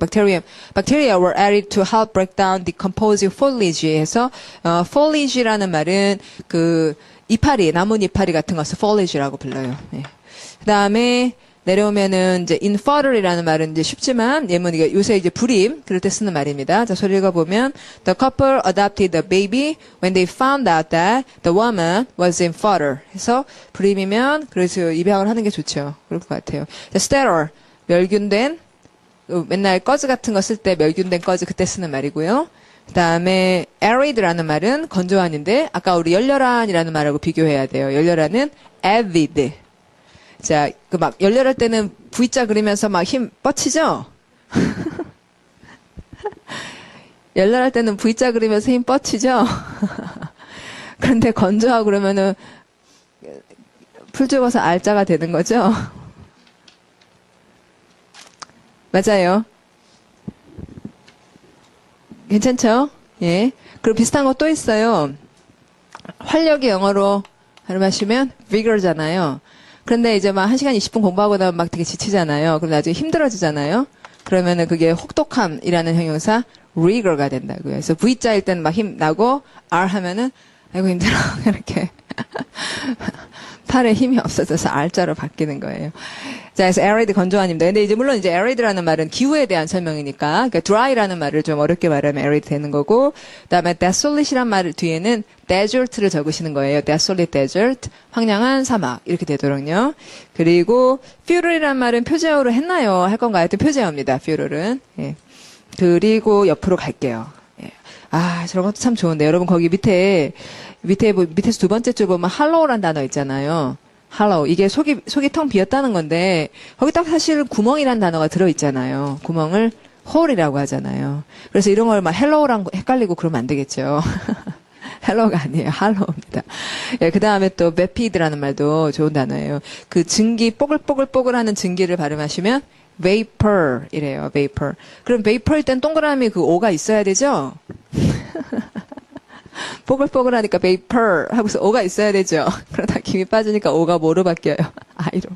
bacteria were added to help break down decomposing foliage 해서 foliage라는 말은 그 이파리, 나뭇 이파리 같은 것을 foliage라고 불러요. 네. 그 다음에 내려오면은 이제 infertile이라는 말은 이제 쉽지만 예문 이게 요새 이제 불임 그럴 때 쓰는 말입니다. 자, 소리 읽어보면 the couple adopted the baby when they found out that the woman was infertile. 해서 불임이면 그래서 입양을 하는 게 좋죠. 그럴 것 같아요. 자, sterile 멸균된 맨날 꺼즈 같은 거 쓸 때 멸균된 꺼즈 그때 쓰는 말이고요. 그 다음에 arid라는 말은 건조한인데 아까 우리 열렬한이라는 말하고 비교해야 돼요. 열렬한은 avid. 자, 그 막 열렬할 때는 V자 그리면서 막 힘 뻗치죠? 열렬할 때는 V자 그리면서 힘 뻗치죠? 그런데 건조하고 그러면은 풀 죽어서 R자가 되는 거죠? 맞아요. 괜찮죠? 예. 그리고 비슷한 거 또 있어요. 활력이 영어로 발음하시면 vigor잖아요. 그런데 이제 막 1시간 20분 공부하고 나면 막 되게 지치잖아요. 그럼 나중에 힘들어지잖아요. 그러면은 그게 혹독함이라는 형용사 rigor가 된다고요. 그래서 V자일 때는 막 힘 나고 R 하면은 아이고 힘들어. 이렇게. 팔에 힘이 없어져서 R자로 바뀌는 거예요. 자, 그래서 arid 건조한입니다. 근데 이제 물론 이제 arid라는 말은 기후에 대한 설명이니까, 그러니까 dry라는 말을 좀 어렵게 말하면 arid 되는 거고, 그다음에 desolite이란 말 뒤에는 desert를 적으시는 거예요. desolate desert, 황량한 사막 이렇게 되도록요. 그리고 fuel이란 말은 표제어로 했나요? 할 건가요? 하여튼 표제어입니다. fuel은. 예. 그리고 옆으로 갈게요. 예. 아, 저런 것도 참 좋은데 여러분 거기 밑에서 두 번째 줄 보면 hallow란 단어 있잖아요. hollow. 이게 속이 텅 비었다는 건데, 거기 딱 사실 구멍이란 단어가 들어있잖아요. 구멍을 hole이라고 하잖아요. 그래서 이런 걸 막 hellow랑 헷갈리고 그러면 안 되겠죠. hellow가 아니에요. hollow입니다. 예, 그 다음에 또 vapid라는 말도 좋은 단어예요. 그 증기, 뽀글뽀글 하는 증기를 발음하시면 vapor 이래요. vapor. 그럼 vapor일 땐 동그라미 그 O가 있어야 되죠? 뽀글뽀글하니까 vapor 하고서 O가 있어야 되죠. 그러다 김이 빠지니까 O가 뭐로 바뀌어요? I로.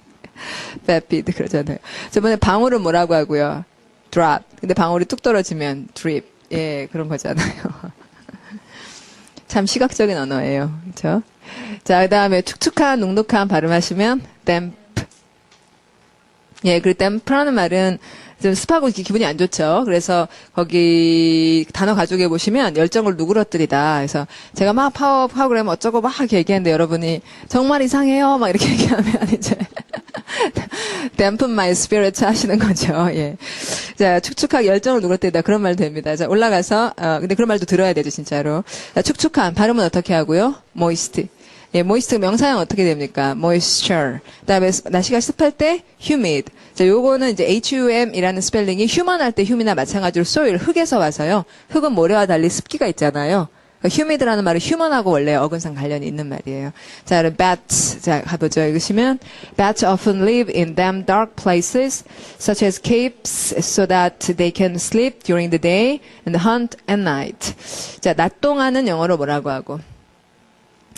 vapid 그러잖아요. 저번에 방울은 뭐라고 하고요? drop. 근데 방울이 뚝 떨어지면 drip. 예, 그런 거잖아요. 참 시각적인 언어예요. 그렇죠? 자, 그다음에 축축한, 눅눅한 발음하시면 damp. 예, 그리고 damp라는 말은 좀 습하고 기분이 안 좋죠. 그래서 거기 단어 가족에 보시면 열정을 누그러뜨리다. 그래서 제가 막 파워하고 그러면 어쩌고 막 얘기하는데 여러분이 정말 이상해요. 막 이렇게 얘기하면 이제 dampen my spirit 하시는 거죠. 예. 자, 축축하게 열정을 누그러뜨리다. 그런 말 됩니다. 자, 올라가서, 근데 그런 말도 들어야 되죠, 진짜로. 자, 축축한 발음은 어떻게 하고요? moist. 예, moist 명사형 어떻게 됩니까? moisture. 그다음에 날씨가 습할 때 humid. 자, 요거는 이제 hum이라는 스펠링이 human 할 때 hum이나 마찬가지로 soil, 흙에서 와서요. 흙은 모래와 달리 습기가 있잖아요. 그러니까 humid라는 말은 human하고 원래 어근상 관련이 있는 말이에요. 자, 그럼 bats. 자, 가보죠. 읽으시면 bats often live in damp dark places such as caves so that they can sleep during the day and hunt at night. 자, 낮 동안은 영어로 뭐라고 하고?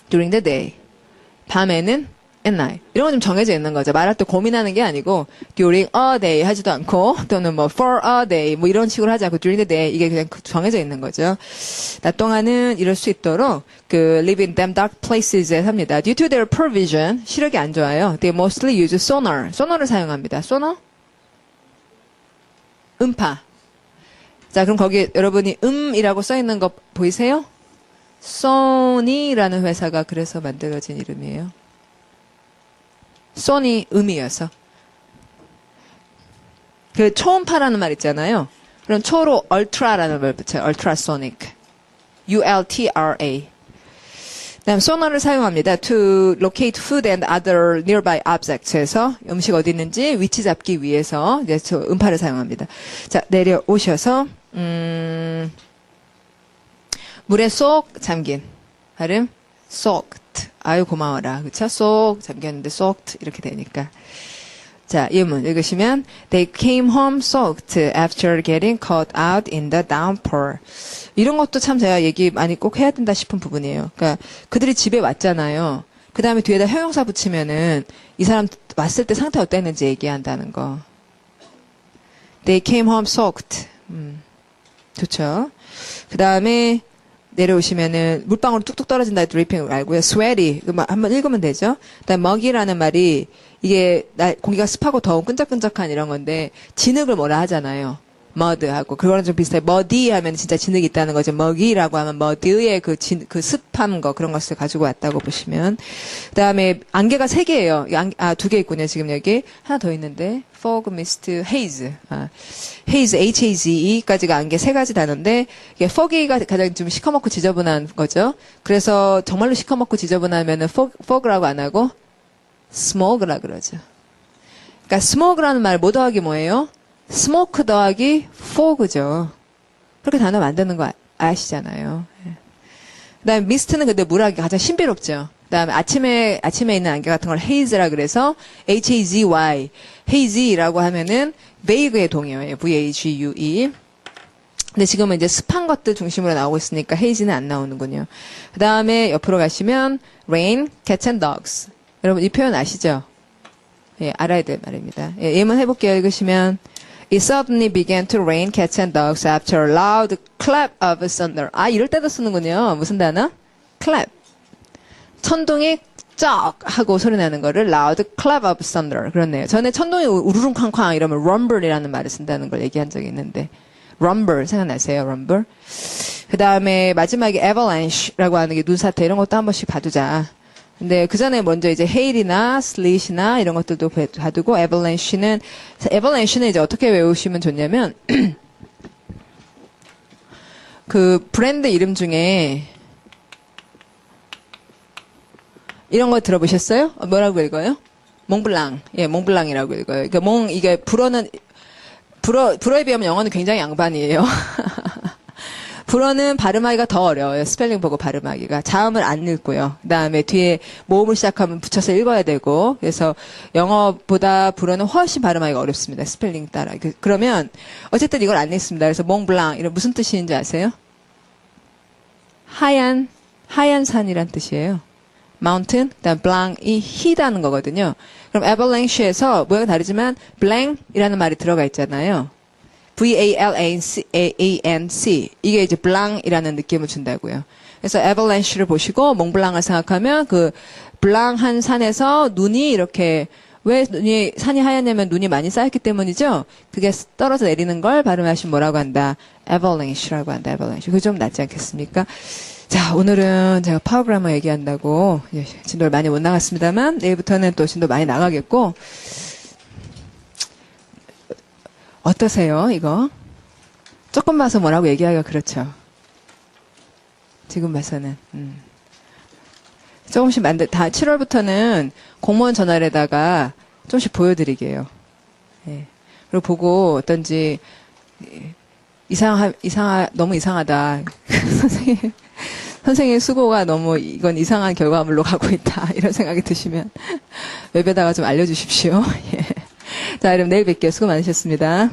during the day. 밤에는 at night. 이런 건 좀 정해져 있는 거죠. 말할 때 고민하는 게 아니고 during a day 하지도 않고 또는 뭐 for a day 뭐 이런 식으로 하지 않고 during the day 이게 그냥 정해져 있는 거죠. 낮 동안은 이럴 수 있도록 그 live in damn dark places에 삽니다. Due to their poor vision, 시력이 안 좋아요. They mostly use sonar. sonor을 사용합니다. sonar? 음파. 자, 그럼 거기 여러분이 이라고 써 있는 거 보이세요? 소니라는 회사가 그래서 만들어진 이름이에요. 소니 음이어서. 그 초음파라는 말 있잖아요. 그럼 초로 ultra라는 말 붙여요. ultrasonic. ULTRA. 그다음 소너를 사용합니다. To locate food and other nearby objects에서 음식 어디 있는지 위치 잡기 위해서 이제 저 음파를 사용합니다. 자, 내려오셔서 물에 쏙 잠긴 발음 soaked. 아유 고마워라. 그쵸? 쏙 잠겼는데 soaked 이렇게 되니까. 자, 예문 읽으시면 They came home soaked after getting caught out in the downpour. 이런 것도 참 제가 얘기 많이 꼭 해야 된다 싶은 부분이에요. 그러니까 그들이 집에 왔잖아요. 그 다음에 뒤에다 형용사 붙이면은 이 사람 왔을 때 상태 어땠는지 얘기한다는 거. They came home soaked. 좋죠. 그 다음에 내려오시면은 물방울 뚝뚝 떨어진다 드리핑 알고요. sweaty 한번 읽으면 되죠. 그다음 muggy라는 말이 이게 공기가 습하고 더운 끈적끈적한 이런 건데 진흙을 뭐라 하잖아요. mud하고 그거랑 좀 비슷해. muddy 하면 진짜 진흙이 있다는 거죠. muggy라고 하면 mud의 그 습한 거 그런 것을 가지고 왔다고 보시면. 그다음에 안개가 3개예요. 2개 있군요. 지금 여기 하나 더 있는데 fog, mist, haze. haze, H-A-Z-E까지가 안개 3가지 단어인데 이게 foggy가 가장 좀 시커멓고 지저분한 거죠. 그래서 정말로 시커멓고 지저분하면은 fog라고 안 하고 smoke라 그러죠. 그러니까 smoke라는 말 뭐 더하기 뭐예요? smoke 더하기 fog죠. 그렇게 단어 만드는 거 아시잖아요. 그 다음에 mist는 근데 물하기 가장 신비롭죠. 그 다음에 아침에 있는 안개 같은 걸 haze라 그래서 H-A-Z-Y. hazy라고 하면은 vague의 동의어예요. V-A-G-U-E. 근데 지금은 이제 습한 것들 중심으로 나오고 있으니까 hazy는 안 나오는군요. 그 다음에 옆으로 가시면 rain, cats and dogs. 여러분 이 표현 아시죠? 예, 알아야 될 말입니다. 예, 예문 해볼게요. 읽으시면 It suddenly began to rain cats and dogs after a loud clap of thunder. 이럴 때도 쓰는군요. 무슨 단어? clap. 천둥이 쩍 하고 소리 나는 거를 loud clap of thunder. 그렇네요. 전에 천둥이 우르릉 쾅쾅 이러면 rumble이라는 말을 쓴다는 걸 얘기한 적이 있는데 rumble 생각나세요? rumble. 그 다음에 마지막에 avalanche라고 하는 게 눈사태 이런 것도 한 번씩 봐두자. 근데 그 전에 먼저 이제 hail이나 sleet이나 이런 것들도 봐두고 avalanche는 이제 어떻게 외우시면 좋냐면 그 브랜드 이름 중에 이런 거 들어보셨어요? 뭐라고 읽어요? 몽블랑. 예, 몽블랑이라고 읽어요. 그러니까 이게 불어에 비하면 영어는 굉장히 양반이에요. 불어는 발음하기가 더 어려워요. 스펠링 보고 발음하기가. 자음을 안 읽고요. 그 다음에 뒤에 모음을 시작하면 붙여서 읽어야 되고. 그래서 영어보다 불어는 훨씬 발음하기가 어렵습니다. 스펠링 따라. 그러면 어쨌든 이걸 안 읽습니다. 그래서 몽블랑 이런 무슨 뜻인지 아세요? 하얀 산이란 뜻이에요. mountain, 그다음 blank이 희다는 거거든요. 그럼 avalanche에서 모양이 다르지만 blank이라는 말이 들어가 있잖아요. V-A-L-A-N-C. 이게 이제 blank이라는 느낌을 준다고요. 그래서 avalanche를 보시고 몽블랑을 생각하면 그 블랑한 산에서 눈이 이렇게 왜 산이 하얗냐면 눈이 많이 쌓였기 때문이죠. 그게 떨어져 내리는 걸 발음하시면 뭐라고 한다? avalanche라고 한다. avalanche. 그게 좀 낫지 않겠습니까? 자, 오늘은 제가 파워그라머 얘기한다고 진도를 많이 못 나갔습니다만 내일부터는 또 진도 많이 나가겠고 어떠세요, 이거? 조금 봐서 뭐라고 얘기하기가 그렇죠. 지금 봐서는. 조금씩 다 7월부터는 공무원 전화에다가 조금씩 보여드리게요. 예. 그리고 보고 어떤지 너무 이상하다. 선생님 수고가 너무 이건 이상한 결과물로 가고 있다. 이런 생각이 드시면 웹에다가 좀 알려주십시오. 예. 자, 그럼 내일 뵐게요. 수고 많으셨습니다.